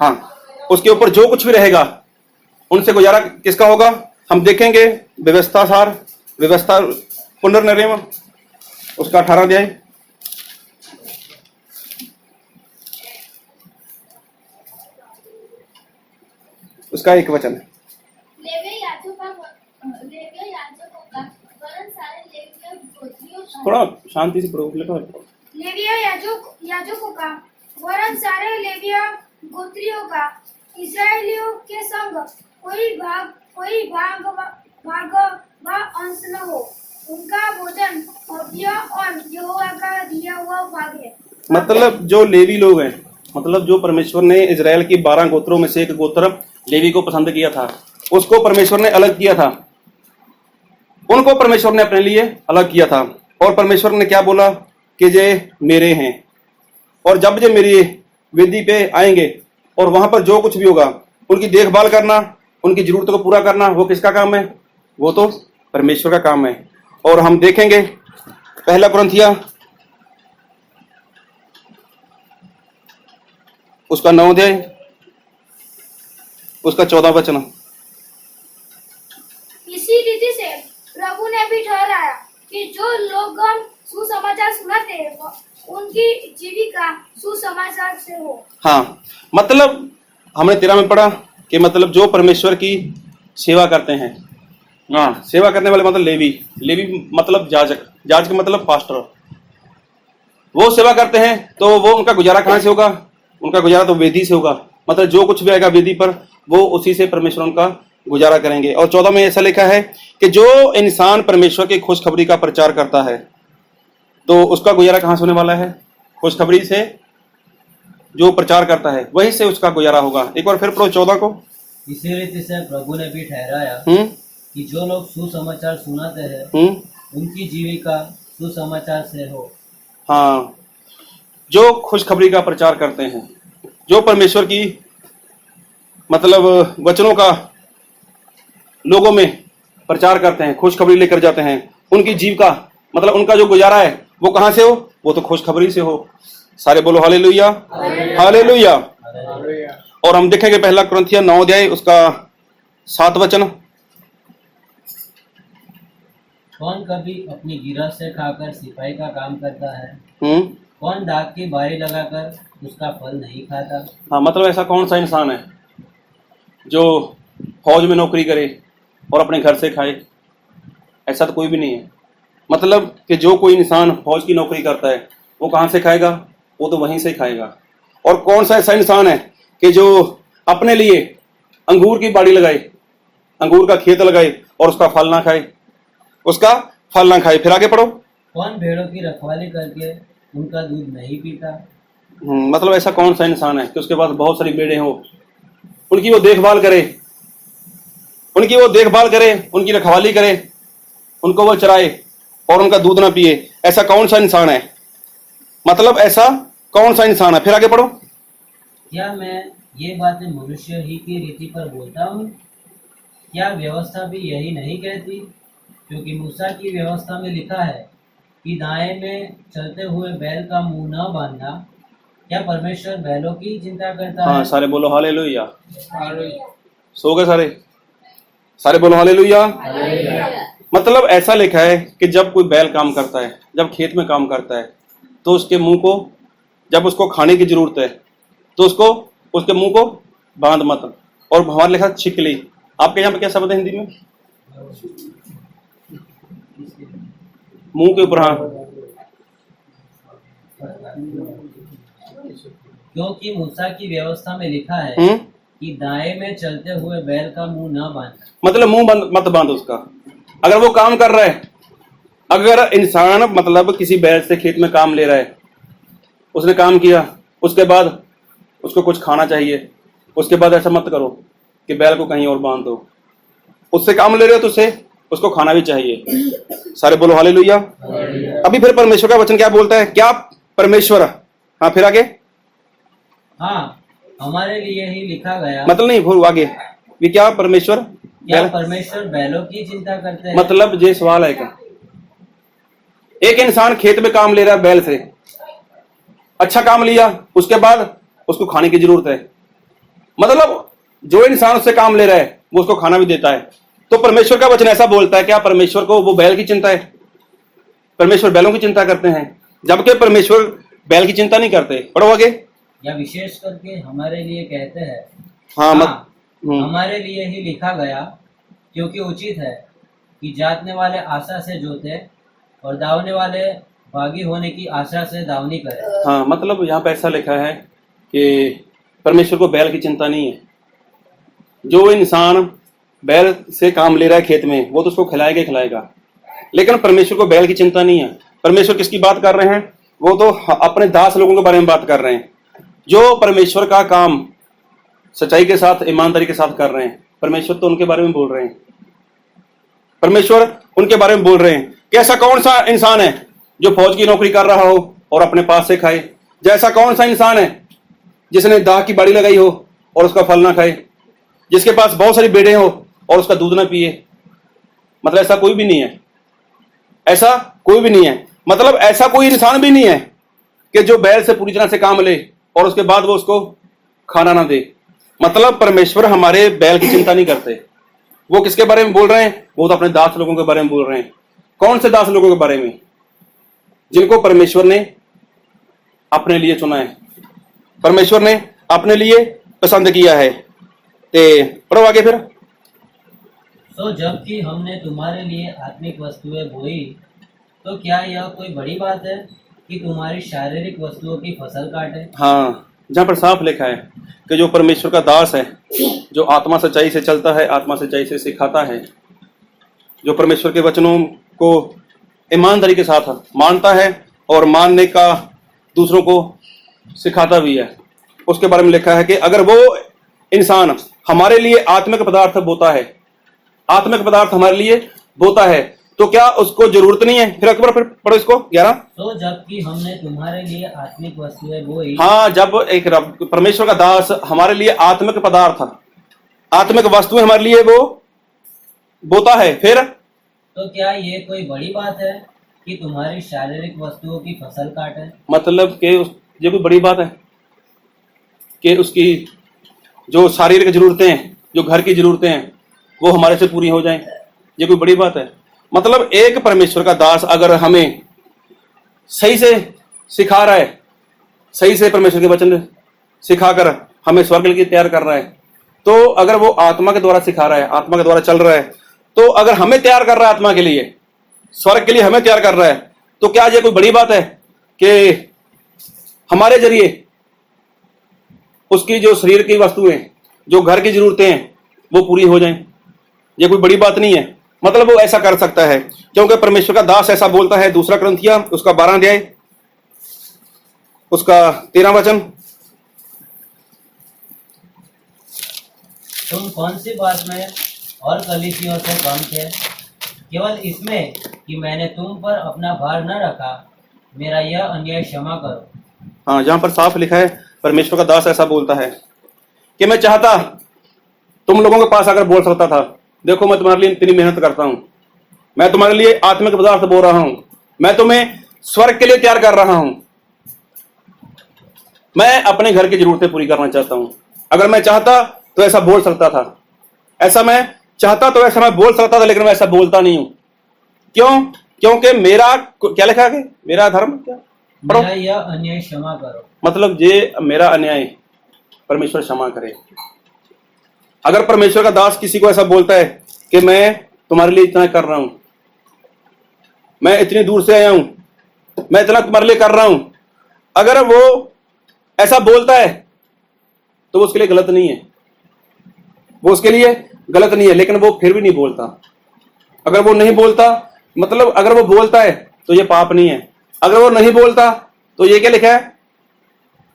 हाँ, उसके ऊपर जो कुछ भी रहेगा उनसे गुजारा किसका होगा? हम देखेंगे व्यवस्था पुनर्निर्णय उसका 18 अध्याय उसका 1 वचन है। लेवी याजकों का वरन सारे लेवी गोत्रियों का थोड़ा शांति से पढ़ो। लेविया याजकों का वरन सारे लेविया गोत्रियों का इस्राएलियों के संग कोई भाग व अंश न हो। उनका भोजन हव्य और यहोवा का दिया हुआ भाग है। मतलब जो लेवी लोग हैं, मतलब जो परमेश्वर ने इजराइल की 12 गोत्रों में से एक गोत्र लेवी को पसंद किया था, उसको परमेश्वर ने अलग किया था, उनको परमेश्वर ने अपने लिए अलग किया था। और परमेश्वर ने क्या बोला कि ये मेरे हैं, और जब ये मेरी वेदी पे आएंगे और वहां पर जो कुछ भी होगा उनकी देखभाल करना, उनकी जरूरतों को पूरा करना, वो किसका काम है? वो तो परमेश्वर का काम है। और हम देखेंगे पहला कुरिन्थिया उसका 9 अध्याय उसका 14 वचन। इसी रीति से प्रभु ने भी ठहराया कि जो लोग सुसमाचार सुनाते हैं उनकी जीविका सुसमाचार से हो। हाँ, मतलब हमने 13 में पढ़ा कि मतलब जो परमेश्वर की सेवा करते हैं, हाँ, सेवा करने वाले मतलब लेवी, लेवी मतलब याजक, याजक मतलब पास्टर, वो सेवा करते हैं तो वो उनका गुजारा कहाँ से होगा? उनका गुजारा तो वेदी से होगा। मतलब जो कुछ भी आएगा वेदी पर वो उसी से परमेश्वर उनका गुजारा करेंगे। और 14 में ऐसा लिखा है कि जो इंसान परमेश्वर की खुशखबरी का प्रचार करता है तो उसका गुजारा कहाँ से होने वाला है? खुशखबरी से। जो प्रचार करता है वहीं से उसका गुजारा होगा। एक बार फिर पढ़ो 14 को। इसी रीति से प्रभु ने भी ठहराया कि जो लोग सुसमाचार सुनाते हैं उनकी जीविका सुसमाचार से हो। हाँ, जो खुशखबरी का प्रचार करते हैं, जो परमेश्वर की मतलब वचनों का लोगों में प्रचार करते हैं, खुशखबरी लेकर जाते हैं, उनकी जीविका मतलब उनका जो गुजारा है वो कहाँ से हो? वो तो खुशखबरी से हो। सारे बोलो हालेलुया, हालेलुया। और हम देखेंगे पहला कुरिन्थिया 9 अध्याय उसका 7 वचन। कौन कभी अपनी गिरह से खाकर सिपाही का काम करता है? कौन डाक की बारी लगाकर उसका फल नहीं खाता? हाँ, मतलब ऐसा कौन सा इंसान है जो फौज में नौकरी करे और अपने घर से खाए? ऐसा तो कोई भी नहीं है। मतलब कि जो कोई इंसान फौज की नौकरी करता है वो कहाँ से खाएगा? वो तो वहीं से खाएगा। और कौन सा ऐसा इंसान है कि जो अपने लिए अंगूर की बाड़ी लगाए, अंगूर का खेत लगाए और उसका फल ना खाए, उसका फल ना खाए? फिर आगे पढ़ो। कौन भेड़ों की रखवाली करके उनका दूध नहीं पीता? मतलब ऐसा कौन सा इंसान है कि उसके पास बहुत सारी भेड़ें हो, उनकी वो देखभाल करे, उनकी रखवाली करे, उनको वो चराए और उनका दूध ना पिए? ऐसा कौन सा इंसान है? मतलब ऐसा कौन सा इंसान है? फिर आगे पढ़ो। क्या मैं ये बातें मनुष्य ही की रीति पर बोलता हूँ? क्या व्यवस्था भी यही नहीं कहती? क्योंकि मूसा की व्यवस्था में लिखा है कि दाएं में चलते हुए बैल का मुंह न बांधना। क्या परमेश्वर बैलों की चिंता करता है? हाँ, सारे बोलो हालेलुया। सो गए सारे बोलो हालेलुया। मतलब ऐसा लिखा है कि जब कोई बैल काम करता है, जब खेत में काम करता है तो उसके मुंह को, जब उसको खाने की जरूरत है तो उसके मुंह को बांध मत। और हमारे लिखा छिकली, आपके यहाँ पे क्या शब्द है हिंदी में? मुंह के ऊपर। हाँ, क्योंकि मूसा की व्यवस्था में लिखा है कि दाएं में चलते हुए बैल का मुंह न बांधना। मतलब मुंह मत बांध उसका। अगर वो काम कर रहा है, अगर इंसान मतलब किसी बैल से खेत में काम ले रहा है, उसने काम किया, उसके बाद उसको कुछ खाना चाहिए, उसके बाद ऐसा मत करो कि बैल को कहीं और बांध दो। उससे काम ले रहे हो तो उसको खाना भी चाहिए। सारे बोलो हालेलुया। अभी फिर परमेश्वर का वचन क्या बोलता है? क्या परमेश्वर, हाँ फिर आगे, हाँ, हमारे लिए ही लिखा गया। मतलब नहीं, वो आगे भी क्या परमेश्वर बैलों की चिंता करते हैं? मतलब ये सवाल है क्या? एक इंसान खेत में काम ले रहा है बैल से, अच्छा काम लिया, उसके बाद उसको खाने की जरूरत है। मतलब जो इंसान उससे काम ले रहा है वो उसको खाना भी देता है। तो परमेश्वर का वचन ऐसा बोलता है, क्या परमेश्वर को वो बैल की चिंता है? परमेश्वर बैलों की चिंता करते हैं, जबकि परमेश्वर बैल की चिंता नहीं करते। पढ़ो आगे। या विशेष करके हमारे लिए कहते हैं। हाँ, हमारे लिए ही लिखा गया, क्योंकि उचित है कि जातने वाले आशा से जोते और दावने वाले भागी होने की आशा से दावनी करे। हाँ, मतलब यहाँ पे ऐसा लिखा है कि परमेश्वर को बैल की चिंता नहीं है। जो इंसान बैल से काम ले रहा है खेत में, वो तो उसको खिलाएगा, लेकिन परमेश्वर को बैल की चिंता नहीं है। परमेश्वर किसकी बात कर रहे हैं? वो तो अपने दास लोगों के बारे में बात कर रहे हैं। जो परमेश्वर का काम सच्चाई के साथ, ईमानदारी के साथ कर रहे हैं, परमेश्वर तो उनके बारे में बोल रहे हैं। परमेश्वर उनके बारे में बोल रहे हैं कि ऐसा कौन सा इंसान है जो फौज की नौकरी कर रहा हो और अपने पास से खाए, जैसा कौन सा इंसान है जिसने दाख की बाड़ी लगाई हो और उसका फल ना खाए, जिसके पास बहुत सारी भेड़ें हो और उसका दूध ना पिए। मतलब ऐसा कोई भी नहीं है, ऐसा कोई भी नहीं है। मतलब ऐसा कोई इंसान भी नहीं है कि जो बैल से पूरी तरह से काम ले और उसके बाद वो उसको खाना ना दे। मतलब परमेश्वर हमारे बैल की चिंता नहीं करते। वो किसके बारे में बोल रहे हैं? वो तो अपने दास लोगों के बारे में बोल रहे हैं। कौन से दास लोगों के बारे में? जिनको परमेश्वर ने अपने लिए चुना है, परमेश्वर ने अपने लिए पसंद किया है। पढ़ो आगे फिर। तो जबकि हमने तुम्हारे लिए आत्मिक वस्तुएं बोई, तो क्या यह कोई बड़ी बात है कि तुम्हारी शारीरिक वस्तुओं की फसल काटे? हाँ, जहाँ पर साफ लिखा है कि जो परमेश्वर का दास है, जो आत्मा सच्चाई से चलता है, आत्मा सच्चाई से सिखाता है, जो परमेश्वर के वचनों को ईमानदारी के साथ मानता है और मानने का दूसरों को सिखाता भी है, उसके बारे में लिखा है कि अगर वो इंसान हमारे लिए आत्मिक पदार्थ बोता है, आत्मिक पदार्थ हमारे लिए बोता है, तो क्या उसको जरूरत नहीं है? फिर एक बार फिर पढ़ो इसको 11। तो जबकि हमने तुम्हारे लिए आत्मिक वस्तुएं बोई। हाँ, जब एक परमेश्वर का दास हमारे लिए आत्मिक पदार्थ, आत्मिक वस्तुएं हमारे लिए वो बोता है, फिर तो क्या ये कोई बड़ी बात है कि तुम्हारी शारीरिक वस्तुओं की फसल काटे? मतलब कि ये कोई बड़ी बात है कि उसकी जो शारीरिक जरूरतें हैं, जो घर की जरूरतें हैं, वो हमारे से पूरी हो जाएं? ये कोई बड़ी बात है? मतलब एक परमेश्वर का दास अगर हमें सही से सिखा रहा है, सही से परमेश्वर के वचन सिखाकर हमें स्वर्ग के लिए तैयार कर रहा है, तो अगर वो आत्मा के द्वारा सिखा रहा है, आत्मा के द्वारा चल रहा है, तो अगर हमें तैयार कर रहा है आत्मा के लिए, स्वर्ग के लिए हमें तैयार कर रहा है, तो क्या ये कोई बड़ी बात है कि हमारे जरिए उसकी जो शरीर की वस्तुएं, जो घर की जरूरतें हैं, वो पूरी हो जाएं? ये कोई बड़ी बात नहीं है। मतलब वो ऐसा कर सकता है क्योंकि परमेश्वर का दास ऐसा बोलता है। 2 कुरिन्थियों उसका 12 अध्याय उसका 13 वचन। तुम कौन सी बात में और कलीसियों से कम थे? केवल इसमें कि मैंने तुम पर अपना भार न रखा। मेरा यह अन्याय क्षमा करो। हाँ, जहां पर साफ लिखा है परमेश्वर का दास ऐसा बोलता है कि मैं चाहता तुम लोगों के पास अगर बोल सकता था, देखो मैं तुम्हारे लिए इतनी मेहनत करता हूं, मैं तुम्हारे लिए आत्मिक पदार्थ बोल रहा हूं, मैं तुम्हें स्वर्ग के लिए तैयार कर रहा हूं, मैं अपने घर की जरूरतें पूरी करना चाहता हूं। अगर मैं चाहता तो ऐसा बोल सकता था, ऐसा मैं चाहता तो ऐसा मैं बोल सकता था, लेकिन मैं ऐसा बोलता नहीं हूं। क्यों? क्योंकि मेरा क्या लिखा है? मेरा धर्म क्या? मेरा यह अन्याय क्षमा करो। मतलब ये मेरा अन्याय परमेश्वर क्षमा करे। अगर परमेश्वर का दास किसी को ऐसा बोलता है कि मैं तुम्हारे लिए इतना कर रहा हूं, मैं इतनी दूर से आया हूं, मैं इतना तुम्हारे लिए कर रहा हूं, अगर वो ऐसा बोलता है तो वो उसके लिए गलत नहीं है, वो उसके लिए गलत नहीं है, लेकिन वो फिर भी नहीं बोलता। अगर वो नहीं बोलता, मतलब अगर वो बोलता है तो ये पाप नहीं है। अगर वो नहीं बोलता तो ये क्या लिखा है?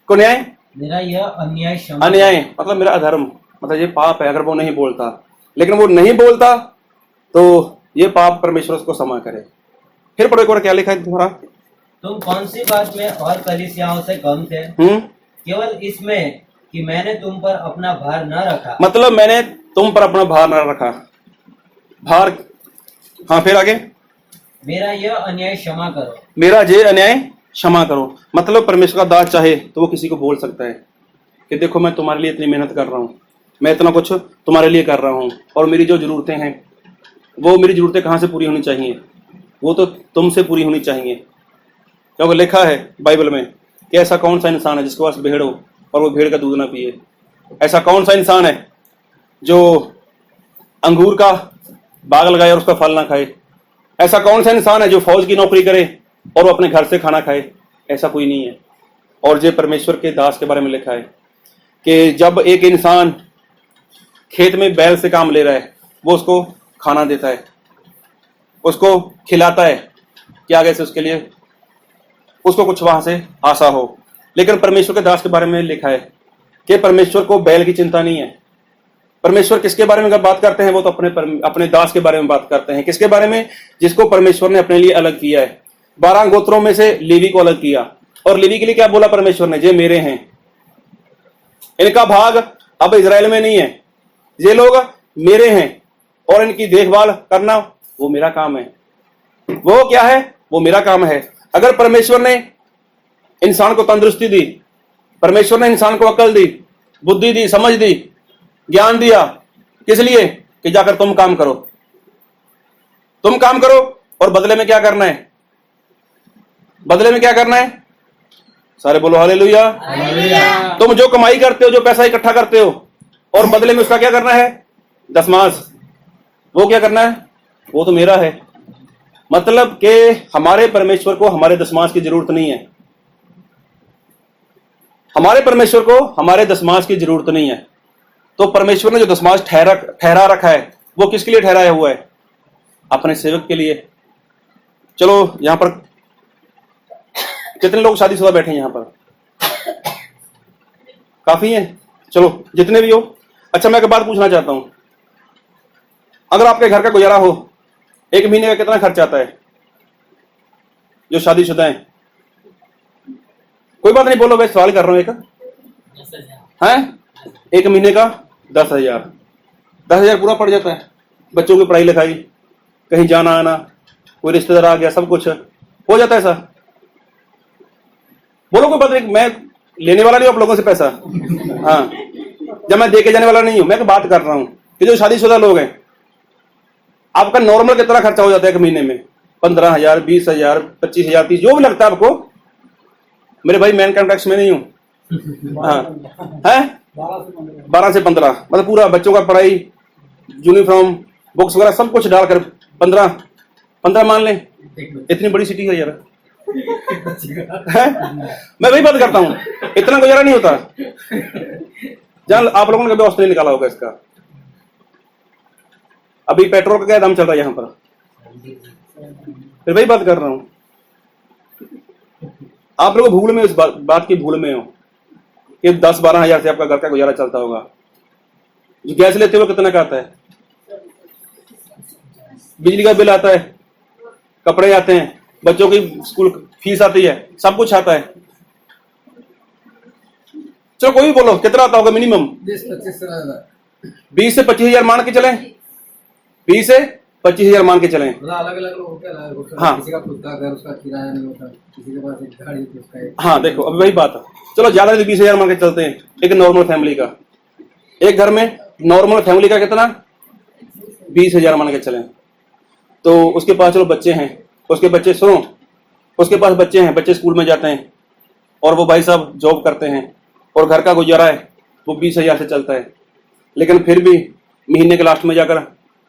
को न्याय, मेरा यह अन्याय क्षमा। अन्याय मतलब मेरा अधर्म, मतलब ये पाप है अगर वो नहीं बोलता। लेकिन वो नहीं बोलता तो ये पाप परमेश्वर उसको क्षमा करे। फिर पढ़ो एक बार क्या लिखा है तुम्हारा? तुम कौन सी बात में और कलीसियाओं से कम थे? केवल इसमें कि मैंने तुम पर अपना भार न रखा। मतलब मैंने तुम पर अपना भार न रखा। भार, हाँ फिर आगे। मेरा यह अन्याय क्षमा करो। मेरा ये अन्याय क्षमा करो। मतलब परमेश्वर का दास चाहे तो वो किसी को बोल सकता है कि देखो मैं तुम्हारे लिए इतनी मेहनत कर रहा हूँ, मैं इतना कुछ तुम्हारे लिए कर रहा हूँ, और मेरी जो जरूरतें हैं वो मेरी जरूरतें कहाँ से पूरी होनी चाहिए? वो तो तुमसे पूरी होनी चाहिए। क्योंकि लिखा है बाइबल में कि ऐसा कौन सा इंसान है जिसके पास भेड़ हो और वो भेड़ का दूध ना पिए? ऐसा कौन सा इंसान है जो अंगूर का बाग लगाए और उसका फल ना खाए? ऐसा कौन सा इंसान है जो फौज की नौकरी करे और वो अपने घर से खाना खाए? ऐसा कोई नहीं है। और ये परमेश्वर के दास के बारे में लिखा है कि जब एक इंसान खेत में बैल से काम ले रहा है, वो उसको खाना देता है, उसको खिलाता है कि आगे से उसके लिए उसको कुछ वहां से आशा हो। लेकिन परमेश्वर के दास के बारे में लिखा है कि परमेश्वर को बैल की चिंता नहीं है। परमेश्वर किसके बारे में बात करते हैं? वो तो अपने दास के बारे में बात करते हैं। किसके बारे में? जिसको परमेश्वर ने अपने लिए अलग किया है। 12 गोत्रों में से लेवी को अलग किया, और लेवी के लिए क्या बोला परमेश्वर ने? ये मेरे हैं, इनका भाग अब इजराइल में नहीं है, ये लोग मेरे हैं, और इनकी देखभाल करना वो मेरा काम है। वो क्या है? वो मेरा काम है। अगर परमेश्वर ने इंसान को तंदुरुस्ती दी, परमेश्वर ने इंसान को अकल दी, बुद्धि दी, समझ दी, ज्ञान दिया, किस लिए? कि जाकर तुम काम करो, तुम काम करो, और बदले में क्या करना है? बदले में क्या करना है? सारे बोलो हालेलुया। तुम जो कमाई करते हो, जो पैसा इकट्ठा करते हो, और बदले में उसका क्या करना है? दशमांश। वो क्या करना है? वो तो मेरा है। मतलब कि हमारे परमेश्वर को हमारे दशमांश की जरूरत नहीं है। हमारे परमेश्वर को हमारे दशमांश की जरूरत नहीं है। तो परमेश्वर ने जो दशमांश ठहरा रखा है, वो किसके लिए ठहराया हुआ है? अपने सेवक के लिए। चलो, यहां पर कितने लोग शादीशुदा बैठे हैं? यहां पर काफी हैं। चलो, जितने भी हो। अच्छा, मैं एक बात पूछना चाहता हूं। अगर आपके घर का गुजारा हो, एक महीने का कितना खर्च आता है? जो शादीशुदा हैं, कोई बात नहीं, बोलो, मैं सवाल कर रहा हूं। एक है, एक महीने का 10,000। 10,000 पूरा पड़ जाता है। बच्चों की पढ़ाई लिखाई, कहीं जाना आना, कोई रिश्तेदार आ गया, सब कुछ हो जाता है। ऐसा बोलो, कोई बात नहीं, मैं लेने वाला नहीं हूं आप लोगों से पैसा। हाँ, जब मैं दे के जाने वाला नहीं हूं, मैं बात कर रहा हूं कि जो शादीशुदा लोग हैं, आपका नॉर्मल कितना खर्चा हो जाता है एक महीने में? 15,000, 20,000, 25,000, 30, जो भी लगता है आपको। मेरे भाई, मैं इनकम टैक्स में नहीं हूं। हाँ है, 12 से 15, मतलब पूरा बच्चों का पढ़ाई, यूनिफॉर्म, बुक्स वगैरह सब कुछ डालकर 15 मान लें। इतनी बड़ी सिटी है यार। है? मैं वही बात करता हूँ, इतना गुजारा नहीं होता। जहां आप लोगों ने कभी औसत नहीं निकाला होगा इसका। अभी पेट्रोल का क्या दाम चल रहा है यहाँ पर? फिर वही बात कर रहा हूँ। आप लोग भूल में, इस बात की भूल में हो कि 10-12 हजार से आपका घर का गुजारा चलता होगा। जो गैस लेते हो कितना का आता है? बिजली का बिल आता है, कपड़े आते हैं, बच्चों की स्कूल फीस आती है, सब कुछ आता है। चलो, कोई भी बोलो, कितना आता होगा मिनिमम? 20 से 25 हजार मान के चलें। 20 से 25 हजार मान के चलें। अलग अलग लोगों के अलग होता है। हाँ, किसी का खुद का घर, उसका किराया नहीं होता, किसी के पास एक गाड़ी, उसका एक। हाँ, देखो, अभी वही बात है। चलो, ज्यादा नहीं, 20 हजार मान के चलते हैं एक नॉर्मल फैमिली का। एक घर में नॉर्मल फैमिली का कितना? 20 हजार मान के चलें। तो उसके पास चलो बच्चे हैं, उसके बच्चे सुनो, उसके पास बच्चे हैं, बच्चे स्कूल में जाते हैं, और वो भाई साहब जॉब करते हैं, और घर का गुजारा है वो 20 हजार से चलता है। लेकिन फिर भी महीने के लास्ट में जाकर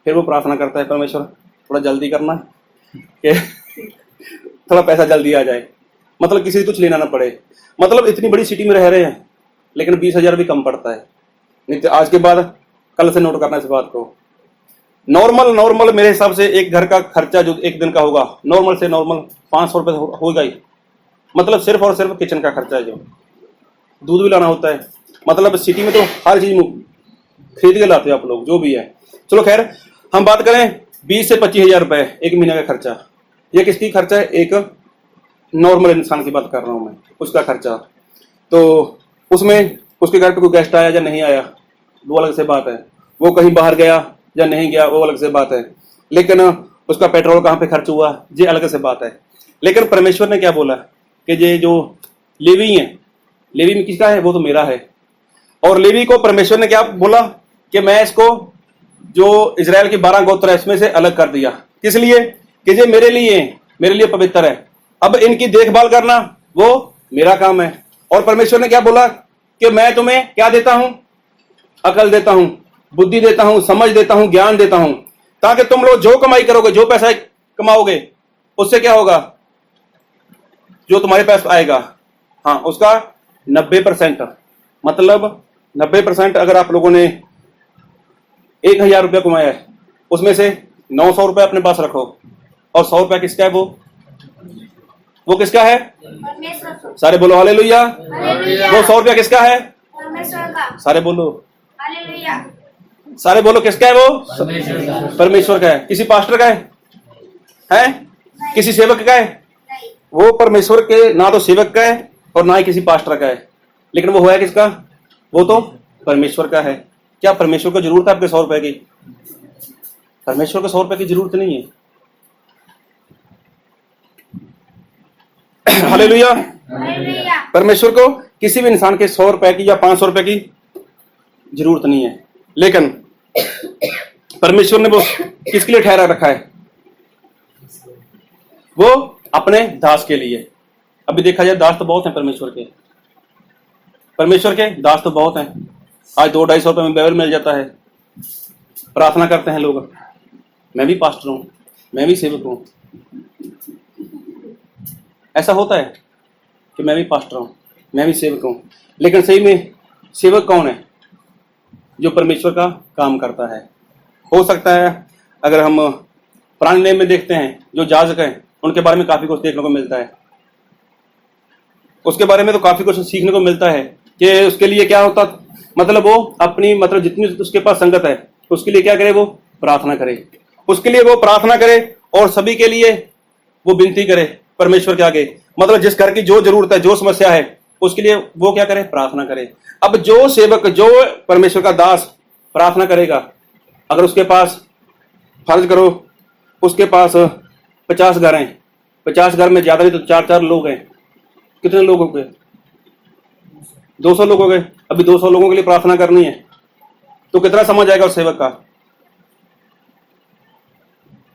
फिर वो प्रार्थना करता है, परमेश्वर थोड़ा जल्दी करना कि थोड़ा पैसा जल्दी आ जाए, मतलब किसी से कुछ लेना ना पड़े। मतलब इतनी बड़ी सिटी में रह रहे हैं, लेकिन 20 हजार भी कम पड़ता है। नहीं तो आज के बाद कल से नोट करना इस बात को। नॉर्मल मेरे हिसाब से एक घर का खर्चा जो एक दिन का होगा, नॉर्मल से नॉर्मल 500 रुपये होगा ही। मतलब सिर्फ और सिर्फ किचन का खर्चा है, जो दूध भी लाना होता है। मतलब सिटी में तो हर चीज खरीद के लाते हो आप लोग, जो भी है। चलो खैर, हम बात करें 20 से 25 हजार रुपये एक महीने का खर्चा। ये किसकी खर्चा है? एक नॉर्मल इंसान की बात कर रहा हूँ मैं, उसका खर्चा। तो उसमें उसके घर पे कोई गेस्ट आया या नहीं आया, वो अलग से बात है। वो कहीं बाहर गया या नहीं गया, वो अलग से बात है। लेकिन उसका पेट्रोल कहाँ पे खर्च हुआ, ये अलग से बात है। लेकिन परमेश्वर ने क्या बोला कि ये जो लेवी है, लेवी में किसका है? वो तो मेरा है। और लेवी को परमेश्वर ने क्या बोला कि मैं इसको, जो इजराइल की 12 गोत्र है, इसमें से अलग कर दिया। किस लिए? कि ये मेरे लिए पवित्र है। अब इनकी देखभाल करना वो मेरा काम है। और परमेश्वर ने क्या बोला कि मैं तुम्हें क्या देता हूं? अकल देता हूं, बुद्धि देता हूं, समझ देता हूं, ज्ञान देता हूं, ताकि तुम लोग जो कमाई करोगे, जो पैसा कमाओगे, उससे क्या होगा? जो तुम्हारे पास आएगा, हाँ, उसका 90%, मतलब 90%। अगर आप लोगों ने 1,000 रुपया कमाया है, उसमें से 900 रुपया अपने पास रखो, और 100 रुपया किसका है? वो वो किसका है? परमेश्वर का। सारे बोलो हालेलुया। हालेलुया। वो 100 रुपया किसका है? परमेश्वर का। सारे बोलो, हालेलुया। सारे बोलो किसका है? वो परमेश्वर का। परमेश्वर का है। किसी पास्टर का है? हैं? किसी सेवक का है? नहीं। वो परमेश्वर के ना तो सेवक का है और ना ही किसी पास्टर का है, लेकिन वो है किसका? वो तो परमेश्वर का है। क्या परमेश्वर को जरूरत है आपके 100 रुपए की? परमेश्वर को 100 रुपए की जरूरत नहीं है। हालेलुया। हालेलुया। परमेश्वर को किसी भी इंसान के 100 रुपए की या 500 रुपए की जरूरत नहीं है, लेकिन परमेश्वर ने वो किसके लिए ठहरा रखा है? वो अपने दास के लिए। अभी देखा जाए दास तो बहुत हैं परमेश्वर के। परमेश्वर के दास तो बहुत हैं। आज 200-250 रुपए में बाइबल मिल जाता है। प्रार्थना करते हैं लोग। मैं भी पास्टर हूं, मैं भी सेवक हूं। ऐसा होता है कि मैं भी पास्टर हूं, मैं भी सेवक हूं, लेकिन सही में सेवक कौन है? जो परमेश्वर का काम करता है। हो सकता है अगर हम पुराने नियम में देखते हैं, जो याजक हैं उनके बारे में काफी कुछ देखने को मिलता है। उसके बारे में तो काफी कुछ सीखने को मिलता है कि उसके लिए क्या होता, मतलब वो अपनी मतलब जितनी उसके पास संगत है उसके लिए क्या करे? वो प्रार्थना करे, उसके लिए वो प्रार्थना करे और सभी के लिए वो विनती करे परमेश्वर के आगे। मतलब जिस घर की जो जरूरत है, जो समस्या है, उसके लिए वो क्या करे? प्रार्थना करे। अब जो सेवक, जो परमेश्वर का दास प्रार्थना करेगा, अगर उसके पास फर्ज करो उसके पास 50 घर हैं, 50 घर में ज्यादा नहीं तो 4-4 लोग हैं, कितने लोग हो गए? 200 लोग हो गए। अभी 200 लोगों के लिए प्रार्थना करनी है तो कितना समय जाएगा उस सेवक का?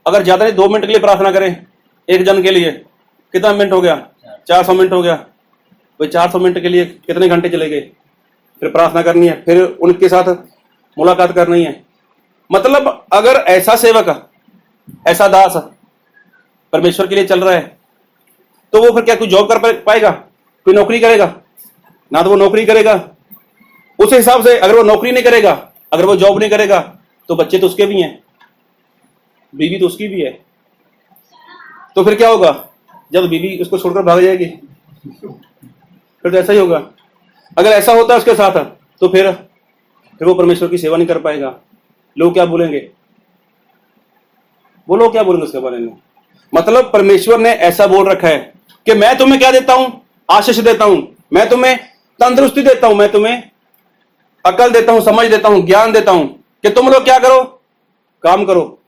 अगर ज्यादा नहीं 2 मिनट के लिए प्रार्थना करें एक जन के लिए, कितना मिनट हो गया? 400 मिनट हो गया। भाई 400 मिनट के लिए कितने घंटे चले गए? फिर प्रार्थना करनी है, फिर उनके साथ मुलाकात करनी है। मतलब अगर ऐसा सेवक, ऐसा दास परमेश्वर के लिए चल रहा है तो वो फिर क्या कोई जॉब कर पाएगा? कोई नौकरी करेगा? ना तो वो नौकरी करेगा। उस हिसाब से अगर वो नौकरी नहीं करेगा, अगर वो जॉब नहीं करेगा, तो बच्चे तो उसके भी हैं, बीवी तो उसकी भी है। तो फिर क्या होगा? जब बीवी उसको छोड़कर भाग जाएगी फिर तो ऐसा ही होगा। अगर ऐसा होता है उसके साथ तो फिर वो परमेश्वर की सेवा नहीं कर पाएगा। लोग क्या बोलेंगे? वो लोग क्या बोलेंगे उसके बारे में? मतलब परमेश्वर ने ऐसा बोल रखा है कि मैं तुम्हें क्या देता हूं? आशीष देता हूं, मैं तुम्हें तंदुरुस्ती देता हूं, मैं तुम्हें अकल देता हूं, समझ देता हूं, ज्ञान देता हूं कि तुम लोग क्या करो? काम करो।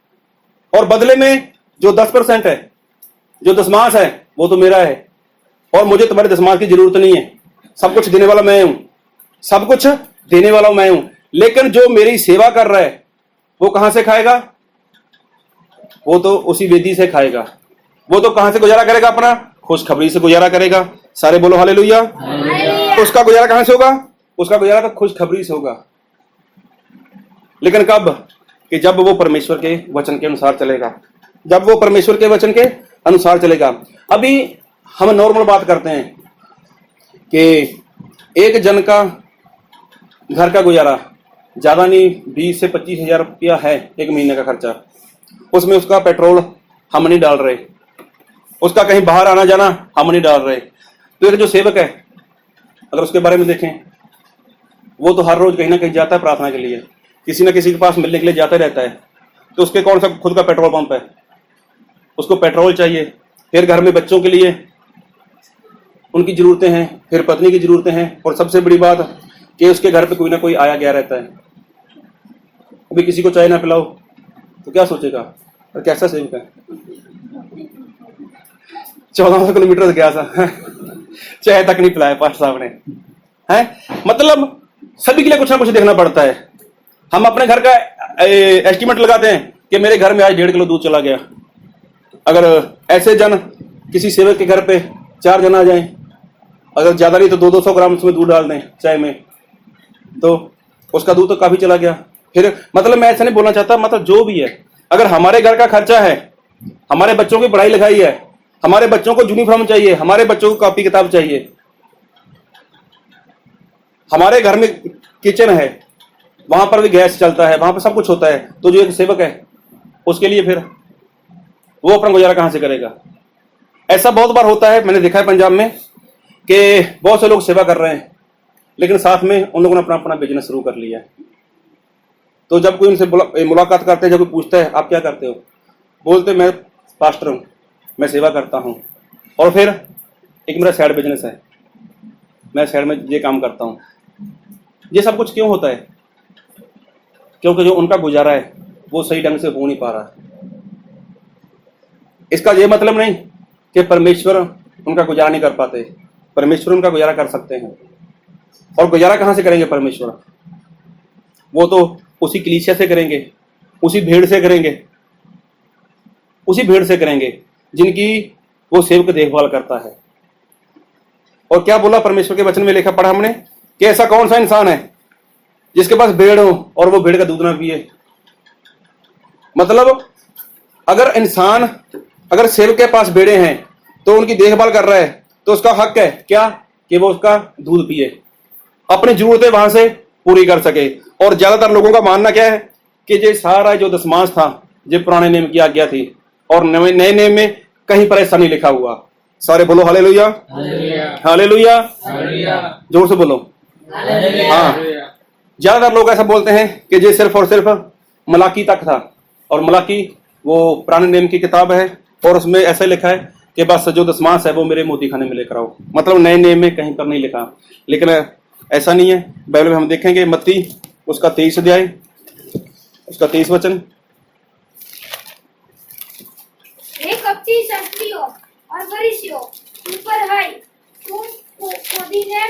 और बदले में जो 10% है, जो दशमांश है, वो तो मेरा है और मुझे तुम्हारे दशमांश की जरूरत नहीं है। सब कुछ देने वाला मैं हूं, सब कुछ देने वाला मैं हूं। लेकिन जो मेरी सेवा कर रहा है वो कहां से खाएगा? वो तो उसी वेदी से खाएगा। वो तो कहां से गुजारा करेगा? अपना खुशखबरी से गुजारा करेगा। सारे बोलो हालेलुया। उसका गुजारा कहां से होगा? उसका गुजारा तो खुशखबरी से होगा। लेकिन कब? कि जब वो परमेश्वर के वचन के अनुसार चलेगा, जब वो परमेश्वर के वचन के अनुसार चलेगा। अभी हम नॉर्मल बात करते हैं कि एक जन का घर का गुजारा ज्यादा नहीं 20 से 25 हजार रुपया है एक महीने का खर्चा। उसमें उसका पेट्रोल हम नहीं डाल रहे, उसका कहीं बाहर आना जाना हम नहीं डाल रहे। तो एक जो सेवक है, अगर उसके बारे में देखें, वो तो हर रोज कहीं ना कहीं जाता है प्रार्थना के लिए, किसी न किसी के पास मिलने के लिए जाता रहता है। तो उसके कौन सा खुद का पेट्रोल पंप है? उसको पेट्रोल चाहिए। फिर घर में बच्चों के लिए उनकी जरूरतें हैं, फिर पत्नी की जरूरतें हैं, और सबसे बड़ी बात कि उसके घर पे कोई ना कोई आया गया रहता है। अभी किसी को चाय ना पिलाओ तो क्या सोचेगा? और कैसा सेवक है? 1400 किलोमीटर से गया था चाय तक नहीं पिलाया पास्टर साहब ने, है? मतलब सभी के लिए कुछ ना कुछ देखना पड़ता है। हम अपने घर का एस्टिमेट लगाते हैं कि मेरे घर में आज 1.5 किलो दूध चला गया। अगर ऐसे जन किसी सेवक के घर पे 4 जन आ जाएं, अगर ज्यादा नहीं तो 200-200 ग्राम उसमें दूध डाल दें चाय में, तो उसका दूध तो काफी चला गया। फिर मतलब मैं ऐसा नहीं बोलना चाहता, मतलब जो भी है, अगर हमारे घर का खर्चा है, हमारे बच्चों की पढ़ाई लिखाई है, हमारे बच्चों को यूनिफॉर्म चाहिए, हमारे बच्चों को कॉपी किताब चाहिए, हमारे घर में किचन है, वहां पर भी गैस चलता है, वहां पर सब कुछ होता है, तो जो एक सेवक है उसके लिए फिर वो अपना गुजारा कहां से करेगा? ऐसा बहुत बार होता है, मैंने देखा है पंजाब में कि बहुत से लोग सेवा कर रहे हैं, लेकिन साथ में उन लोगों ने अपना अपना बिजनेस शुरू कर लिया है। तो जब कोई उनसे मुलाकात करते हैं, जब कोई पूछता है आप क्या करते हो, बोलते मैं पास्टर हूँ, मैं सेवा करता हूँ, और फिर एक मेरा साइड बिजनेस है, मैं साइड में ये काम करता हूँ। ये सब कुछ क्यों होता है? क्योंकि जो उनका गुजारा है वो सही ढंग से हो नहीं पा रहा है। इसका ये मतलब नहीं कि परमेश्वर उनका गुजारा नहीं कर पाते, परमेश्वर उनका गुजारा कर सकते हैं। और गुजारा कहाँ से करेंगे परमेश्वर? वो तो उसी कलीसिया से करेंगे, उसी भीड़ से करेंगे, उसी भीड़ से करेंगे जिनकी वो सेवक देखभाल करता है। और क्या बोला परमेश्वर के वचन में लिखा पढ़ा हमने कि ऐसा कौन सा इंसान है जिसके पास भेड़ हो और वो भेड़ का दूध ना पिए। मतलब अगर सेवक के पास भेड़े हैं तो उनकी देखभाल कर रहा है, तो उसका हक है क्या कि वो उसका दूध पिए, अपनी जरूरतें वहां से पूरी कर सके। और ज्यादातर लोगों का मानना क्या है कि ये सारा जो दशमांश था ये पुराने नियम की आज्ञा थी, और नए नियम में कहीं पर ऐसा नहीं लिखा हुआ। सारे बोलो हालेलुया, हालेलुया, जोर से बोलो हाँ। ज्यादातर लोग ऐसा बोलते हैं कि ये सिर्फ और सिर्फ मलाकी तक था, और मलाकी वो पुराने नियम की किताब है, और उसमें ऐसा लिखा है कि बस जो दशमांश है वो मेरे मोती खाने में लेकर आओ। मतलब नए नियम में कहीं पर नहीं लिखा, लेकिन ऐसा नहीं है। बाइबल में हम देखेंगे मत्ती उसका 23 अध्याय उसका 23 वचन। हे कपटी शास्त्रियों और फरीसियों, तुम पर हाय, तुम पुदीने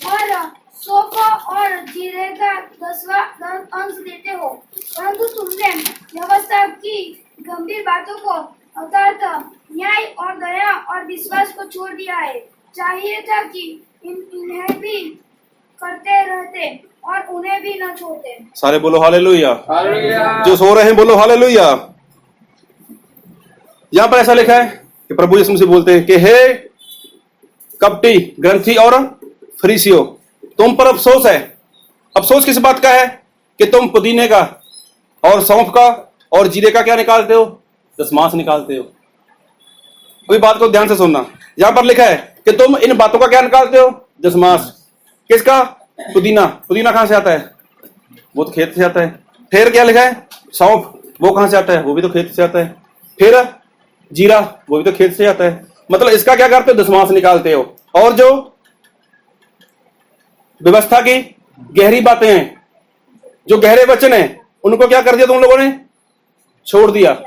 और सौंफ और जीरे का 10वां अंश देते हो, परंतु तुमने व्यवस्था की गंभीर बातों को अर्थात न्याय और दया और विश्वास को छोड़ दिया है। चाहिए था कि इन्हें भी करते रहते और उन्हें भी न छोड़ते। सारे बोलो हालेलुया, जो सो रहे हैं बोलो हालेलुया। यहाँ पर ऐसा लिखा है कि प्रभु यीशु मसीह बोलते हैं कि हे कपटी ग्रंथी और फरीसियों, तुम पर अफसोस है। अफसोस किस बात का है कि तुम पुदीने का और सौंफ का और जीरे का क्या निकालते हो? दशमांश निकालते हो। कोई बात को ध्यान से सुनना, यहां पर लिखा है कि तुम इन बातों का क्या निकालते हो? दशमांश। किसका? पुदीना। पुदीना कहां से आता है? वो तो खेत से आता है। फिर क्या लिखा है? सौंफ। वो कहां से आता है? वो भी तो खेत से आता है। फिर जीरा, वो भी तो खेत से आता है। मतलब इसका क्या करते हो? दशमांश निकालते हो। और जो व्यवस्था की गहरी बातें हैं, जो गहरे वचन हैं, उनको क्या कर दिया तुम लोगों ने? छोड़ दिया।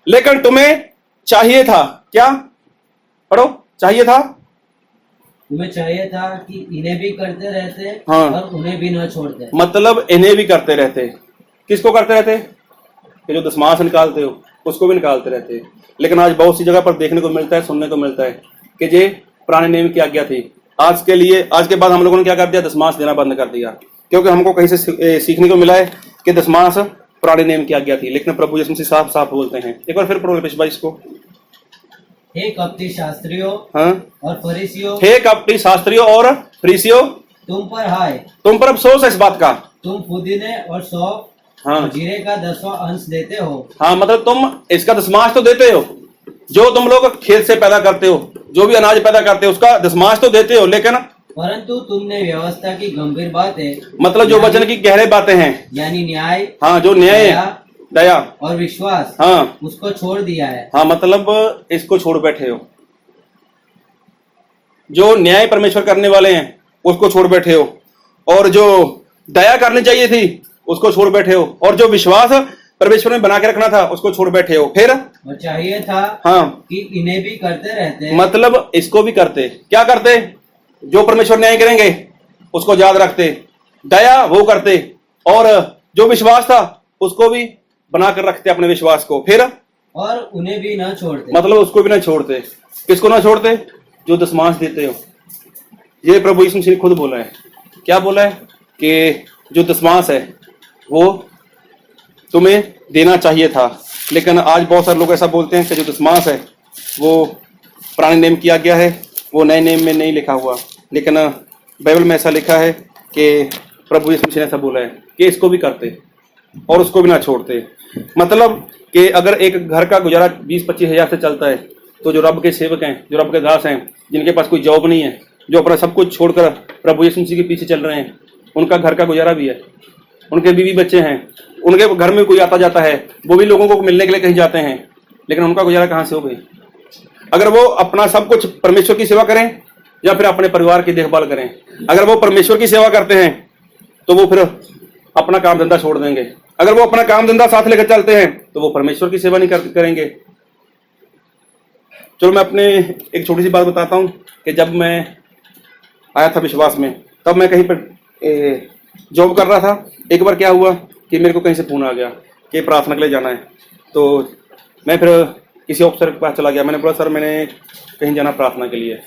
लेकिन तुम्हें चाहिए था क्या? पढ़ो, चाहिए था, तुम्हें चाहिए था कि इन्हें भी करते रहते हाँ। और उन्हें भी न छोड़ते। मतलब इन्हें भी करते रहते। किसको करते रहते? कि जो दशमांश निकालते हो उसको भी निकालते रहते। लेकिन आज बहुत सी जगह पर देखने को मिलता है, सुनने को मिलता है कि ये पुराने नियम की आज्ञा थी। आज के बाद हम लोगों ने क्या कर दिया? दशमांश देना बंद कर दिया, क्योंकि हमको कहीं से सीखने को मिला है कि दशमांश पुराने नियम की आज्ञा थी। लेकिन प्रभु यीशु मसीह साफ साफ बोलते हैं। एक बार फिर पढ़ो पिछले इसको। हे कपटी शास्त्रियों हाँ, और फरीसियों, हे कपटी शास्त्रियों और फरीसियों, तुम पर हाय, तुम पर अफसोस है इस बात का। तुम पुदीने और सौंफ हाँ। और जीरे का 10वां अंश देते हो। हाँ, मतलब तुम इसका दशमांश तो देते हो। जो तुम लोग खेत से पैदा करते हो, जो भी अनाज पैदा करते हो, उसका दशमांश तो देते हो, लेकिन परंतु तुमने व्यवस्था की गंभीर बातें, मतलब जो वचन की गहरे बातें हैं, यानी न्याय, हाँ, जो न्याय, दया और विश्वास, हाँ, उसको छोड़ दिया है। हाँ, मतलब इसको छोड़ बैठे हो। जो न्याय परमेश्वर करने वाले हैं उसको छोड़ बैठे हो, और जो दया करनी चाहिए थी उसको छोड़ बैठे हो, और जो विश्वास परमेश्वर ने बना के रखना था उसको छोड़ बैठे हो। फिर और चाहिए था हाँ कि इन्हें भी करते रहते, मतलब इसको भी करते। क्या करते? जो परमेश्वर न्याय करेंगे उसको याद रखते, दया वो करते, और जो विश्वास था उसको भी बनाकर रखते अपने विश्वास को। फिर और उन्हें भी न छोड़ते, मतलब उसको भी ना छोड़ते। किसको ना छोड़ते? जो दशमांश देते हो। ये प्रभु यीशु मसीह ने खुद बोला है। क्या बोला है? कि जो दशमांश है वो तुम्हें देना चाहिए था। लेकिन आज बहुत सारे लोग ऐसा बोलते हैं कि जो दशमांश है वो पुराने नियम की आज्ञा है, वो नए नियम में नहीं लिखा हुआ। लेकिन बाइबल में ऐसा लिखा है कि प्रभु यीशु मसीह ने ऐसा बोला है कि इसको भी करते और उसको भी ना छोड़ते। मतलब कि अगर एक घर का गुजारा 20-25 हज़ार से चलता है, तो जो रब के सेवक हैं, जो रब के दास हैं, जिनके पास कोई जॉब नहीं है, जो अपना सब कुछ छोड़कर प्रभु यीशु मसीह के पीछे चल रहे हैं, उनका घर का गुजारा भी है, उनके बीवी बच्चे हैं, उनके घर में कोई आता जाता है, वो भी लोगों को मिलने के लिए कहीं जाते हैं, लेकिन उनका गुजारा कहाँ से हो गई? अगर वो अपना सब कुछ परमेश्वर की सेवा करें या फिर अपने परिवार की देखभाल करें, अगर वो परमेश्वर की सेवा करते हैं तो वो फिर अपना काम धंधा छोड़ देंगे। अगर वो अपना काम धंधा साथ लेकर चलते हैं तो वो परमेश्वर की सेवा नहीं करेंगे। चलो मैं अपने एक छोटी सी बात बताता हूँ कि जब मैं आया था विश्वास में, तब मैं कहीं पर जॉब कर रहा था। एक बार क्या हुआ कि मेरे को कहीं से फोन आ गया कि प्रार्थना के लिए जाना है। तो मैं फिर किसी ऑफिसर के पास चला गया। मैंने बोला सर मैंने कहीं जाना प्रार्थना के लिए।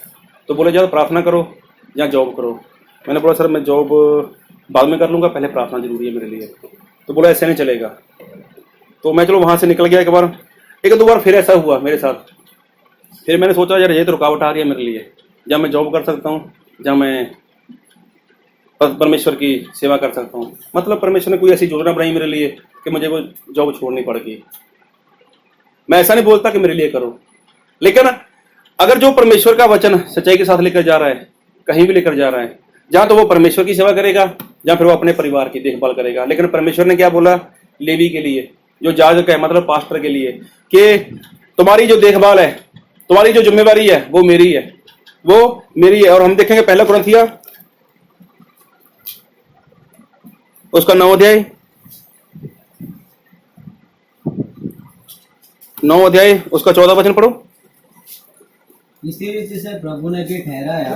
तो बोले जाओ प्रार्थना करो या जॉब करो। मैंने बोला सर मैं जॉब बाद में कर लूँगा, पहले प्रार्थना जरूरी है मेरे लिए। तो बोला ऐसे नहीं चलेगा। तो मैं चलो वहाँ से निकल गया। एक दो बार फिर ऐसा हुआ मेरे साथ। फिर मैंने सोचा यार ये तो रुकावट आ रही है मेरे लिए, जहाँ मैं जॉब कर सकता हूँ, जहाँ मैं परमेश्वर की सेवा कर सकता हूँ। मतलब परमेश्वर ने कोई ऐसी योजना बनाई मेरे लिए कि मुझे वो जॉब छोड़नी पड़ेगी। मैं ऐसा नहीं बोलता कि मेरे लिए करो, लेकिन अगर जो परमेश्वर का वचन सच्चाई के साथ लेकर जा रहा है, कहीं भी लेकर जा रहा है, जहाँ तो वो परमेश्वर की सेवा करेगा, जहाँ फिर वो अपने परिवार की देखभाल करेगा। लेकिन परमेश्वर ने क्या बोला लेवी के लिए, जो याजक है मतलब पास्टर के लिए, कि तुम्हारी जो देखभाल है, तुम्हारी जो जिम्मेवारी है वो मेरी है, वो मेरी है। और हम देखेंगे पहला कुरिन्थिया उसका 9 अध्याय उसका 14 वचन पढ़ो। इसी रीति से प्रभु ने भी ठहराया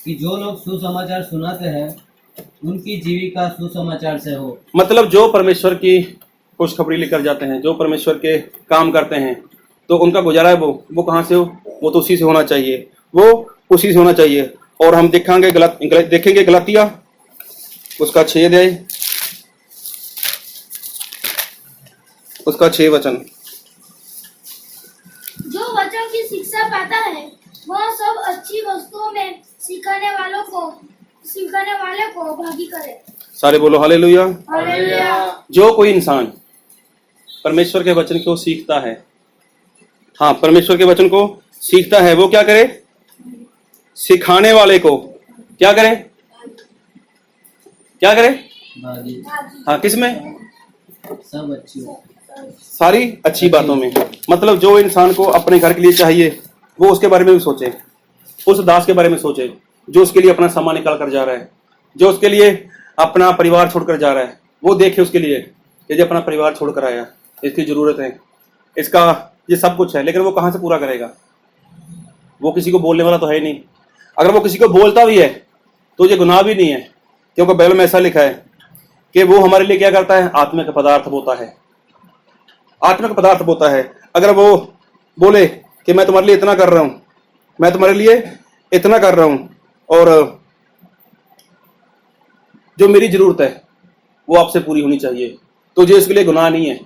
कि जो लोग सुसमाचार सुनाते हैं उनकी जीविका सुसमाचार से हो। मतलब जो परमेश्वर की खुशखबरी लेकर जाते हैं, जो परमेश्वर के काम करते हैं, तो उनका गुजारा है वो कहाँ से हो? वो तो उसी से होना चाहिए, वो उसी से होना चाहिए। और हम देखेंगे गलातिया उसका 6 अध्याय उसका 6 वचन। जो वचन की शिक्षा पाता है वह सब अच्छी वस्तुओं में सिखाने वाले को भागी करे। सारे बोलो हालेलुया। हालेलुया। जो कोई इंसान परमेश्वर के वचन को सीखता है, हाँ परमेश्वर के वचन को सीखता है, वो क्या करे? सिखाने वाले को क्या करे? क्या करे? भागी। हाँ किसमें? सब अच्छी सारी अच्छी बातों में। मतलब जो इंसान को अपने घर के लिए चाहिए वो उसके बारे में भी सोचे, उस दास के बारे में सोचे जो उसके लिए अपना सामान निकाल कर जा रहा है, जो उसके लिए अपना परिवार छोड़कर जा रहा है। वो देखे उसके लिए कि अपना परिवार छोड़कर आया, इसकी जरूरत है, इसका ये सब कुछ है, लेकिन वो कहाँ से पूरा करेगा? वो किसी को बोलने वाला तो है ही नहीं। अगर वो किसी को बोलता भी है तो ये गुनाह भी नहीं है, क्योंकि बाइबल में ऐसा लिखा है कि वो हमारे लिए क्या करता है? आत्मिक पदार्थ बोता है, आत्मिक पदार्थ बोता है। अगर वो बोले कि मैं तुम्हारे लिए इतना कर रहा हूँ, मैं तुम्हारे लिए इतना कर रहा हूँ, और जो मेरी जरूरत है वो आपसे पूरी होनी चाहिए, तो ये इसके लिए गुनाह नहीं है।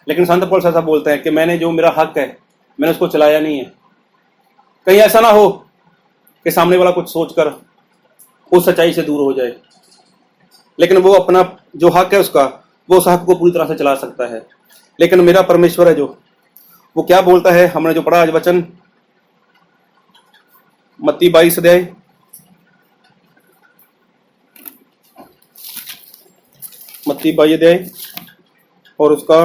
लेकिन संत पौलुस ऐसा बोलते हैं कि मैंने जो मेरा हक है मैंने उसको चलाया नहीं है। कहीं ऐसा ना हो कि सामने वाला कुछ सोचकर उस सच्चाई से दूर हो जाए, लेकिन वो अपना जो हक है उसका, वो उस हक को पूरी तरह से चला सकता है। लेकिन मेरा परमेश्वर है जो वो क्या बोलता है, हमने जो पढ़ा आज वचन मत्ती 22 अध्याय और उसका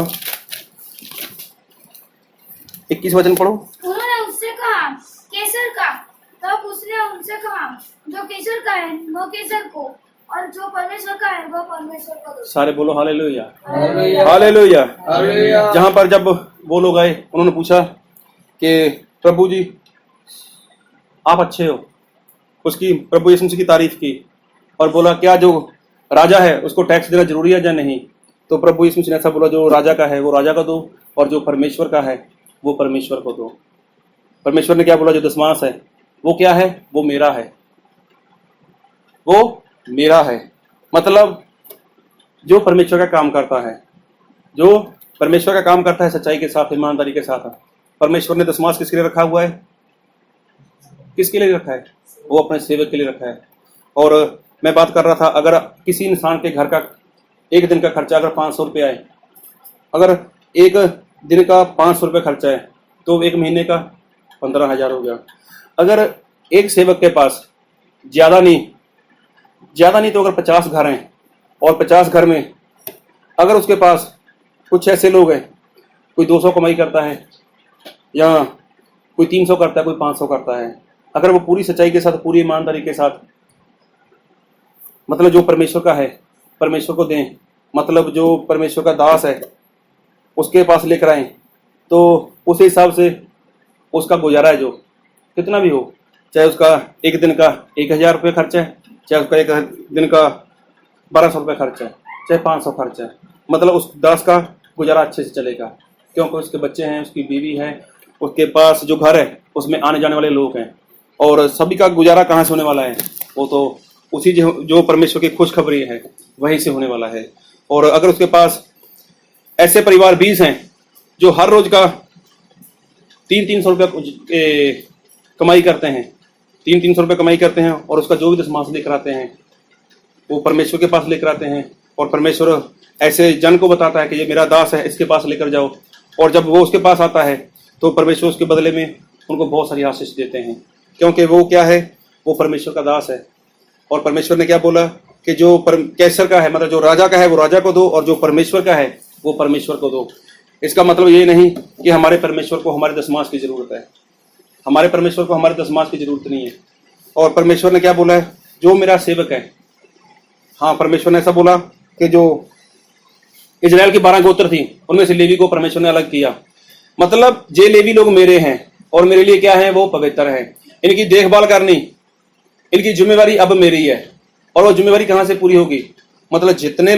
21 वचन पढ़ो। उन्होंने उससे कहा केसर का। तब उसने उनसे कहा जो केसर का है वो केसर को, और जो परमेश्वर का है वो परमेश्वर को दो। सारे बोलो हालेलुया हालेलुया हालेलुया। जहां पर जब वो लोग आए उन्होंने पूछा कि प्रभु जी आप अच्छे हो, उसकी प्रभु यीशु मसीह की तारीफ की और बोला क्या जो राजा है उसको टैक्स देना जरूरी है या नहीं? तो प्रभु यीशु मसीह ने ऐसा बोला जो राजा का है वो राजा का दो, और जो परमेश्वर का है वो परमेश्वर को दो। परमेश्वर ने क्या बोला? जो दशमांश है वो क्या है? वो मेरा है, वो मेरा है। मतलब जो परमेश्वर का काम करता है, जो परमेश्वर का काम करता है सच्चाई के साथ, ईमानदारी के साथ, परमेश्वर ने दशमांश किसके लिए रखा हुआ है? किसके लिए रखा है? वो अपने सेवक के लिए रखा है। और मैं बात कर रहा था, अगर किसी इंसान के घर का एक दिन का खर्चा अगर 500 रुपये आए, अगर एक दिन का 500 रुपये खर्चा है, तो एक महीने का 15,000 हो गया। अगर एक सेवक के पास ज़्यादा नहीं तो अगर 50 घर हैं और 50 घर में अगर उसके पास कुछ ऐसे लोग हैं, कोई 200 कमाई करता है या कोई 300 करता है, कोई 500 करता है, अगर वो पूरी सच्चाई के साथ, पूरी ईमानदारी के साथ, मतलब जो परमेश्वर का है परमेश्वर को दें, मतलब जो परमेश्वर का दास है उसके पास लेकर आएँ, तो उस हिसाब से उसका गुजारा है जो कितना भी हो, चाहे उसका एक दिन का 1,000 रुपये खर्च है, चाहे उसका एक दिन का 1,200 रुपये खर्च है, चाहे 500 खर्च है, मतलब उस दास का गुजारा अच्छे से चलेगा, क्योंकि उसके बच्चे हैं, उसकी बीवी है, उसके पास जो घर है उसमें आने जाने वाले लोग हैं, और सभी का गुजारा कहाँ से होने वाला है, वो तो उसी जो परमेश्वर की खुशखबरी है वहीं से होने वाला है। और अगर उसके पास ऐसे परिवार 20 हैं जो हर रोज का 300 रुपये कमाई करते हैं, 300 रुपये कमाई करते हैं, और उसका जो भी दशमांश लेकर आते हैं वो परमेश्वर के पास लेकर आते हैं, और परमेश्वर ऐसे जन को बताता है कि ये मेरा दास है, इसके पास लेकर जाओ, और जब वो उसके पास आता है तो परमेश्वर उसके बदले में उनको बहुत सारी आशीष देते हैं, क्योंकि वो क्या है, वो परमेश्वर का दास है। और परमेश्वर ने क्या बोला कि जो कैसर का है, मतलब जो राजा का है वो राजा को दो, और जो परमेश्वर का है वो परमेश्वर को दो। इसका मतलब ये नहीं कि हमारे परमेश्वर को हमारे दशमांश की जरूरत है, हमारे परमेश्वर को हमारे दशमांश की जरूरत नहीं है। और परमेश्वर ने क्या बोला है, जो मेरा सेवक है, हाँ परमेश्वर ने ऐसा बोला कि जो इजराइल की 12 गोत्र थी उनमें से लेवी को परमेश्वर ने अलग किया, मतलब जे लेवी लोग मेरे हैं और मेरे लिए क्या है, वो पवित्र हैं, इनकी देखभाल करनी, इनकी जिम्मेवारी अब मेरी है। और वो जिम्मेवारी कहाँ से पूरी होगी, मतलब जितने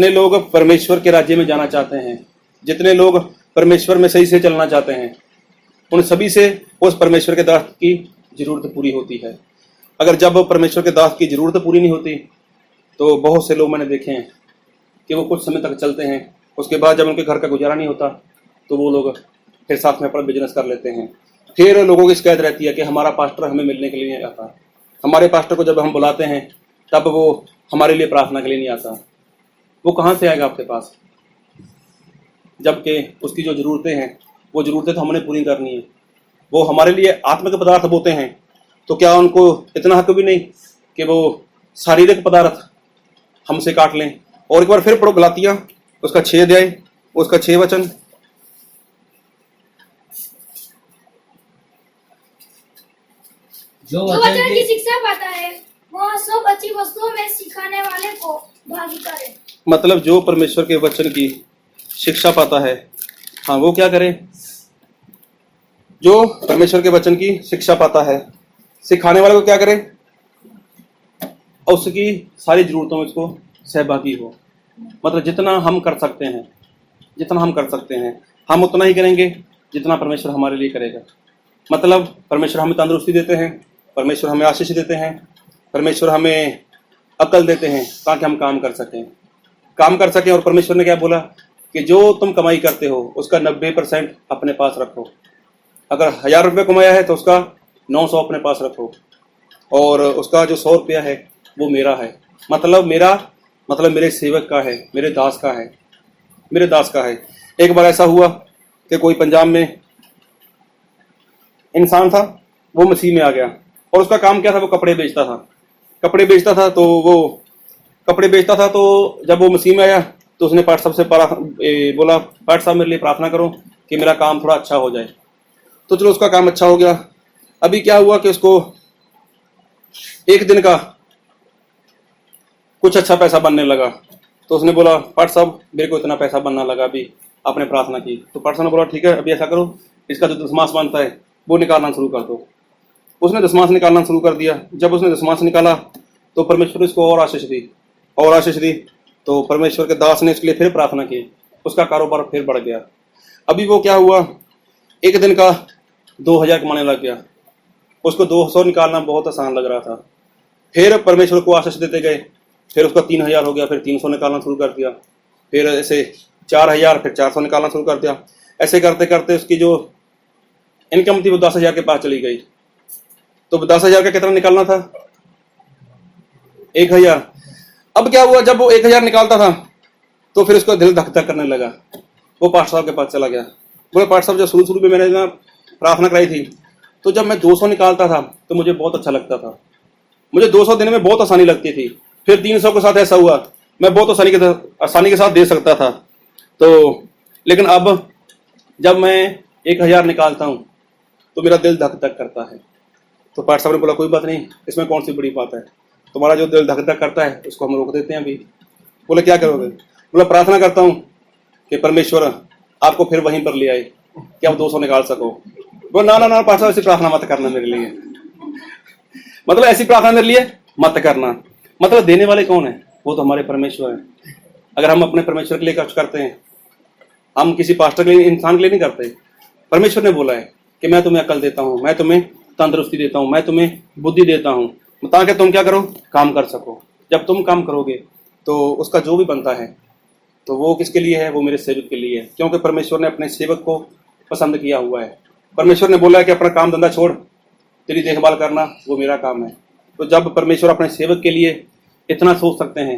लोग परमेश्वर के राज्य में जाना चाहते हैं, जितने लोग परमेश्वर में सही से चलना चाहते हैं, उन सभी से उस परमेश्वर के दास की जरूरत पूरी होती है। अगर जब परमेश्वर के दास की जरूरत पूरी नहीं होती तो बहुत से लोग मैंने देखे हैं कि वो कुछ समय तक चलते हैं, उसके बाद जब उनके घर का गुजारा नहीं होता तो वो लोग फिर साथ में अपना बिजनेस कर लेते हैं। फिर लोगों की शिकायत रहती है कि हमारा पास्टर हमें मिलने के लिए नहीं आता, हमारे पास्टर को जब हम बुलाते हैं तब वो हमारे लिए प्रार्थना के लिए नहीं आता। वो कहाँ से आएगा आपके पास, जबकि उसकी जो ज़रूरतें हैं वो ज़रूरतें तो हमने पूरी करनी है। वो हमारे लिए आत्मिक पदार्थ बोते हैं, तो क्या उनको इतना हक भी नहीं कि वो शारीरिक पदार्थ हमसे काट लें। और एक बार फिर पढ़ो गलातिया उसका 6 अध्याय उसका 6 वचन। जो जो वचन वचन की की शिक्षा पाता है वह सब अच्छी वस्तुओं में सिखाने वाले को भागी करे। मतलब जो परमेश्वर के वचन की शिक्षा पाता है, हाँ वो क्या करे, जो परमेश्वर के वचन की शिक्षा पाता है, सिखाने वाले को क्या करे, और उसकी सारी जरूरतों में उसको सहभागी हो। मतलब जितना हम कर सकते हैं हम उतना ही करेंगे जितना परमेश्वर हमारे लिए करेगा। मतलब परमेश्वर हमें तंदुरुस्ती देते हैं, परमेश्वर हमें आशीष देते हैं, परमेश्वर हमें अकल देते हैं ताकि हम काम कर सकें। और परमेश्वर ने क्या बोला कि जो तुम कमाई करते हो उसका 90% अपने पास रखो। अगर 1,000 रुपये कमाया है तो उसका 900 अपने पास रखो, और उसका जो 100 रुपया है वो मेरा है। मतलब मेरे सेवक का है, मेरे दास का है। एक बार ऐसा हुआ कि कोई पंजाब में इंसान था, वो मसीह में आ गया, और उसका काम क्या था, वो कपड़े बेचता था। तो जब वो मसीह में आया तो उसने पाट साहब से बोला, पाट साहब मेरे लिए प्रार्थना करो कि मेरा काम थोड़ा अच्छा हो जाए। तो चलो उसका काम अच्छा हो गया। अभी क्या हुआ कि उसको एक दिन का कुछ अच्छा पैसा बनने लगा। तो उसने बोला, पाट साहब मेरे को इतना पैसा बनना लगा, अभी आपने प्रार्थना की। तो पाट साहब ने बोला, ठीक है अभी ऐसा करो, इसका जो दशमांश बनता है वो निकालना शुरू कर दो। उसने दशमांश निकालना शुरू कर दिया। जब उसने दशमांश निकाला तो परमेश्वर ने उसको और आशीष दी। तो परमेश्वर के दास ने इसके लिए फिर प्रार्थना की, उसका कारोबार फिर बढ़ गया। अभी वो क्या हुआ, एक दिन का 2,000 कमाने लग गया। उसको 200 निकालना बहुत आसान लग रहा था। फिर परमेश्वर को आशीष देते गए, फिर उसका 3,000 हो गया, फिर 300 निकालना शुरू कर दिया, फिर ऐसे 4,000, फिर 400 निकालना शुरू कर दिया। ऐसे करते करते उसकी जो इनकम थी वो 10,000 के पास चली गई। तो 10,000 का कितना निकालना था, 1,000। अब क्या हुआ, जब वो 1,000 निकालता था तो फिर उसका दिल धक धक करने लगा। वो पास्टर साहब के पास चला गया, बोले पाठ साहब, जब शुरू शुरू में मैंने ना प्रार्थना कराई थी, तो जब मैं 200 निकालता था तो मुझे बहुत अच्छा लगता था। मुझे 200 देने में बहुत आसानी लगती थी। फिर 300 के साथ ऐसा हुआ, मैं बहुत आसानी के साथ दे सकता था। तो लेकिन अब जब मैं 1000 निकालता हूँ तो मेरा दिल धक धक करता है। तो पाठ साहब ने बोला कोई बात नहीं, इसमें कौन सी बड़ी बात है, तुम्हारा जो दिल धक धक करता है उसको हम रोक देते हैं अभी। बोले क्या करोगे? बोला प्रार्थना करता हूँ कि परमेश्वर आपको फिर वहीं पर ले आए कि आप 200 निकाल सको। बोला ना ना ना पाठ साहब, ऐसी प्रार्थना मत करना मेरे लिए। मतलब ऐसी प्रार्थना मेरे लिए मत करना। मतलब देने वाले कौन है? वो तो हमारे परमेश्वर हैं। अगर हम अपने परमेश्वर के लिए खर्च करते हैं, हम किसी पास्टर के लिए, इंसान के लिए नहीं करते। परमेश्वर ने बोला है कि मैं तुम्हें अकल देता हूँ, मैं तुम्हें तंदुरुस्ती देता हूँ, मैं तुम्हें बुद्धि देता हूँ, ताकि तुम क्या करो, काम कर सको। जब तुम काम करोगे तो उसका जो भी बनता है तो वो किसके लिए है? वो मेरे सेवक के लिए है, क्योंकि परमेश्वर ने अपने सेवक को पसंद किया हुआ है। परमेश्वर ने बोला है कि अपना काम धंधा छोड़, तेरी देखभाल करना वो मेरा काम है। तो जब परमेश्वर अपने सेवक के लिए इतना सोच सकते हैं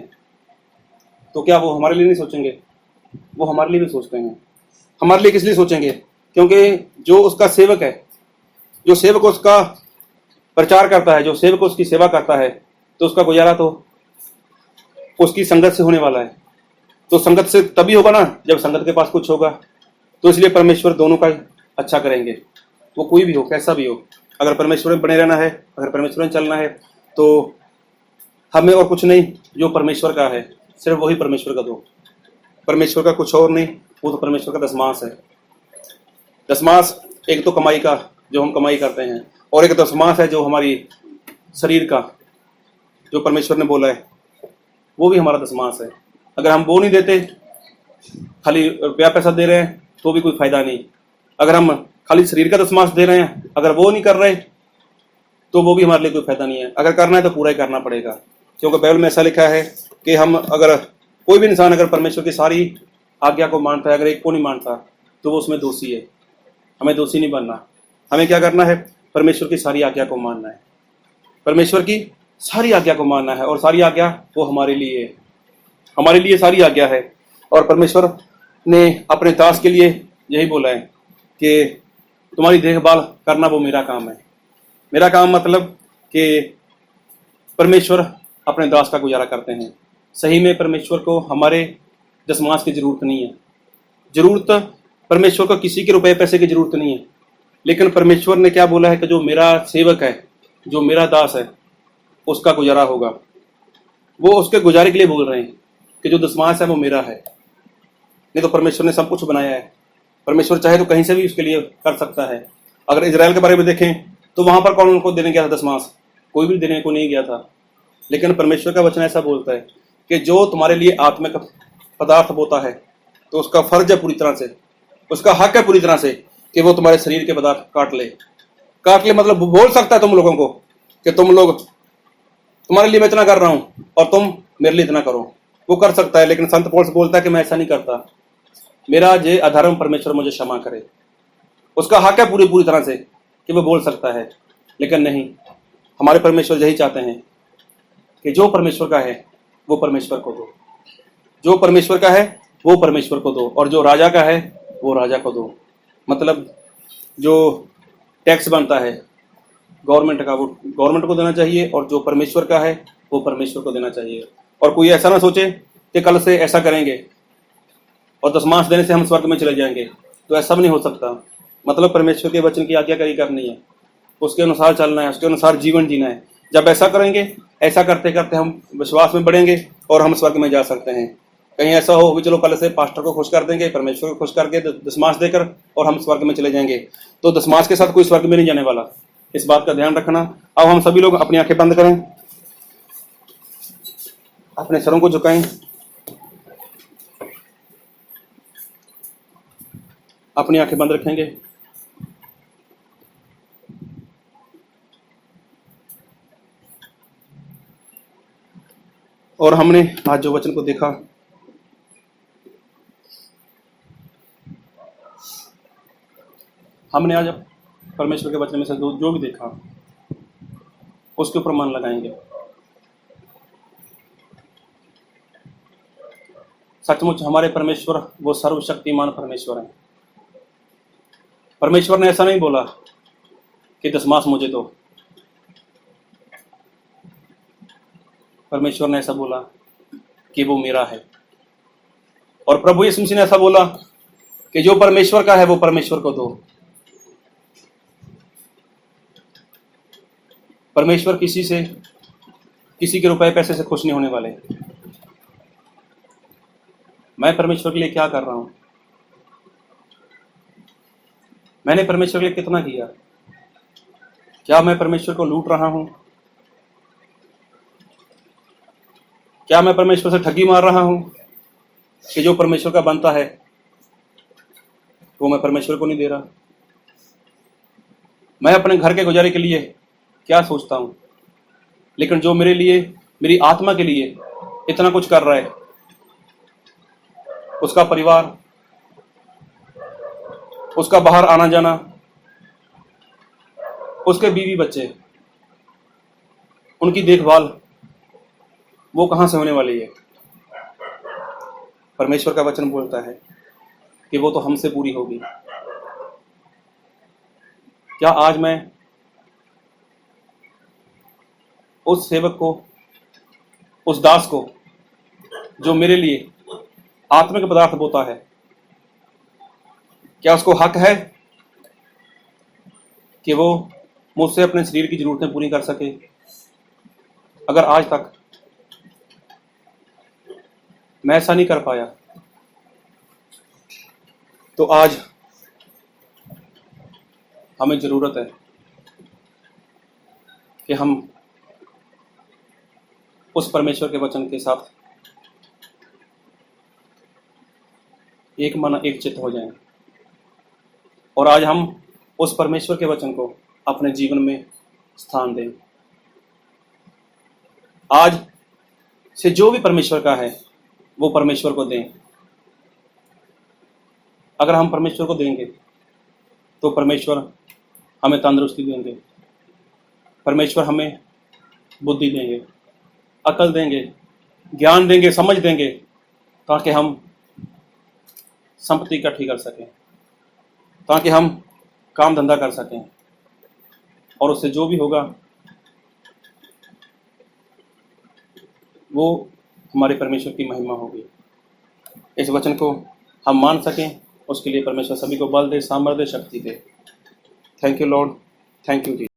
तो क्या वो हमारे लिए नहीं सोचेंगे? वो हमारे लिए भी सोचते हैं। हमारे लिए किस लिए सोचेंगे? क्योंकि जो उसका सेवक है, जो सेवक उसका प्रचार करता है, जो सेवक उसकी सेवा करता है, तो उसका गुजारा तो उसकी संगत से होने वाला है। तो संगत से तभी होगा ना जब संगत के पास कुछ होगा। तो इसलिए परमेश्वर दोनों का अच्छा करेंगे, वो कोई भी हो, कैसा भी हो। अगर परमेश्वर में बने रहना है, अगर परमेश्वर में चलना है, तो हमें और कुछ नहीं, जो परमेश्वर का है सिर्फ वही परमेश्वर का दो। परमेश्वर का कुछ और नहीं, वो तो परमेश्वर का दशमांश है। दशमांश एक तो कमाई का, जो हम कमाई करते हैं, और एक दशमांश है जो हमारी शरीर का, जो परमेश्वर ने बोला है, वो भी हमारा दशमांश है। अगर हम वो नहीं देते, खाली रुपया पैसा दे रहे हैं, तो भी कोई फायदा नहीं। अगर हम खाली शरीर का दशमांश दे रहे हैं, अगर वो नहीं कर रहे, तो वो भी हमारे लिए कोई फायदा नहीं है। अगर करना है तो पूरा ही करना पड़ेगा, क्योंकि बाइबल में ऐसा लिखा है कि हम, अगर कोई भी इंसान अगर परमेश्वर की सारी आज्ञा को मानता है, अगर एक को नहीं मानता, तो वो उसमें दोषी है। हमें दोषी नहीं बनना। हमें क्या करना है? परमेश्वर की सारी आज्ञा को मानना है। परमेश्वर की सारी आज्ञा को मानना है, और सारी आज्ञा वो हमारे लिए है, हमारे लिए सारी आज्ञा है। और परमेश्वर ने अपने दास के लिए यही बोला है कि तुम्हारी देखभाल करना वो मेरा काम है। मेरा काम मतलब कि परमेश्वर अपने दास का गुजारा करते हैं। सही में परमेश्वर को हमारे दशमांश की जरूरत नहीं है। जरूरत परमेश्वर को किसी के रुपए पैसे की जरूरत नहीं है। लेकिन परमेश्वर ने क्या बोला है कि जो मेरा सेवक है, जो मेरा दास है, उसका गुजारा होगा। वो उसके गुजारे के लिए बोल रहे हैं कि जो दशमांश है वो मेरा है। नहीं तो परमेश्वर ने सब कुछ बनाया है। परमेश्वर चाहे तो कहीं से भी उसके लिए कर सकता है। अगर इजराइल के बारे में देखें तो वहां पर कौन उनको देने गया था दशमांश? कोई भी देने को नहीं गया था। लेकिन परमेश्वर का वचन ऐसा बोलता है कि जो तुम्हारे लिए आत्मिक पदार्थ बोता है, तो उसका फर्ज है पूरी तरह से, उसका हक है पूरी तरह से कि वो तुम्हारे शरीर के पदार्थ काट ले। मतलब बोल सकता है तुम लोगों को कि तुम लोग, तुम्हारे लिए मैं इतना कर रहा हूं और तुम मेरे लिए इतना करो। वो कर सकता है, लेकिन संत पौलुस बोलता है कि मैं ऐसा नहीं करता। मेरा ये अधर्म परमेश्वर मुझे क्षमा करे। उसका हक है पूरी तरह से कि वो बोल सकता है। लेकिन नहीं, हमारे परमेश्वर यही चाहते हैं कि जो परमेश्वर का है वो परमेश्वर को दो, जो परमेश्वर का है वो परमेश्वर को दो, और जो राजा का है वो राजा को दो। मतलब जो टैक्स बनता है गवर्नमेंट का, वो गवर्नमेंट को देना चाहिए, और जो परमेश्वर का है वो परमेश्वर को देना चाहिए। और कोई ऐसा ना सोचे कि कल से ऐसा करेंगे और दशमांश देने से हम स्वर्ग में चले जाएंगे, तो ऐसा भी नहीं हो सकता। मतलब परमेश्वर के वचन की आज्ञाकारी करनी है, उसके अनुसार चलना है, उसके अनुसार जीवन जीना है। जब ऐसा करेंगे, ऐसा करते करते हम विश्वास में बढ़ेंगे और हम स्वर्ग में जा सकते हैं। कहीं ऐसा हो भी चलो कल से पास्टर को खुश कर देंगे, परमेश्वर को खुश करके दशमांश देकर, और हम स्वर्ग में चले जाएंगे, तो दशमांश के साथ कोई स्वर्ग में नहीं जाने वाला। इस बात का ध्यान रखना। अब हम सभी लोग अपनी आंखें बंद करें, अपने सरों को झुकाएं, अपनी आंखें बंद रखेंगे। और हमने आज जो वचन को देखा, हमने आज परमेश्वर के वचन में से जो भी देखा उसके ऊपर मन लगाएंगे। सचमुच हमारे परमेश्वर वो सर्वशक्तिमान परमेश्वर हैं। परमेश्वर ने ऐसा नहीं बोला कि दशमांश मुझे दो। परमेश्वर ने ऐसा बोला कि वो मेरा है। और प्रभु यीशु मसीह ने ऐसा बोला कि जो परमेश्वर का है वो परमेश्वर को दो। परमेश्वर किसी के रुपए पैसे से खुश नहीं होने वाले। मैं परमेश्वर के लिए क्या कर रहा हूं? मैंने परमेश्वर के लिए कितना किया? क्या मैं परमेश्वर को लूट रहा हूं? क्या मैं परमेश्वर से ठगी मार रहा हूं कि जो परमेश्वर का बनता है वो मैं परमेश्वर को नहीं दे रहा? मैं अपने घर के गुजारे के लिए क्या सोचता हूं, लेकिन जो मेरे लिए, मेरी आत्मा के लिए इतना कुछ कर रहा है, उसका परिवार, उसका बाहर आना जाना, उसके बीवी बच्चे, उनकी देखभाल, वो कहां से होने वाली है? परमेश्वर का वचन बोलता है कि वो तो हमसे पूरी होगी। क्या आज मैं उस सेवक को, उस दास को जो मेरे लिए आत्मिक पदार्थ बोता है, क्या उसको हक है कि वो मुझसे अपने शरीर की जरूरतें पूरी कर सके? अगर आज तक मैं ऐसा नहीं कर पाया तो आज हमें जरूरत है कि हम उस परमेश्वर के वचन के साथ एक मन एक चित्त हो जाएं और आज हम उस परमेश्वर के वचन को अपने जीवन में स्थान दें। आज से जो भी परमेश्वर का है वो परमेश्वर को दें। अगर हम परमेश्वर को देंगे तो परमेश्वर हमें तंदुरुस्ती देंगे, परमेश्वर हमें बुद्धि देंगे, अकल देंगे, ज्ञान देंगे, समझ देंगे, ताकि हम संपत्ति इकट्ठी कर सकें, ताकि हम काम धंधा कर सकें, और उससे जो भी होगा वो हमारे परमेश्वर की महिमा होगी। इस वचन को हम मान सकें, उसके लिए परमेश्वर सभी को बल दे, सामर्थ्य दे, शक्ति दे। Thank you lord, thank you ji.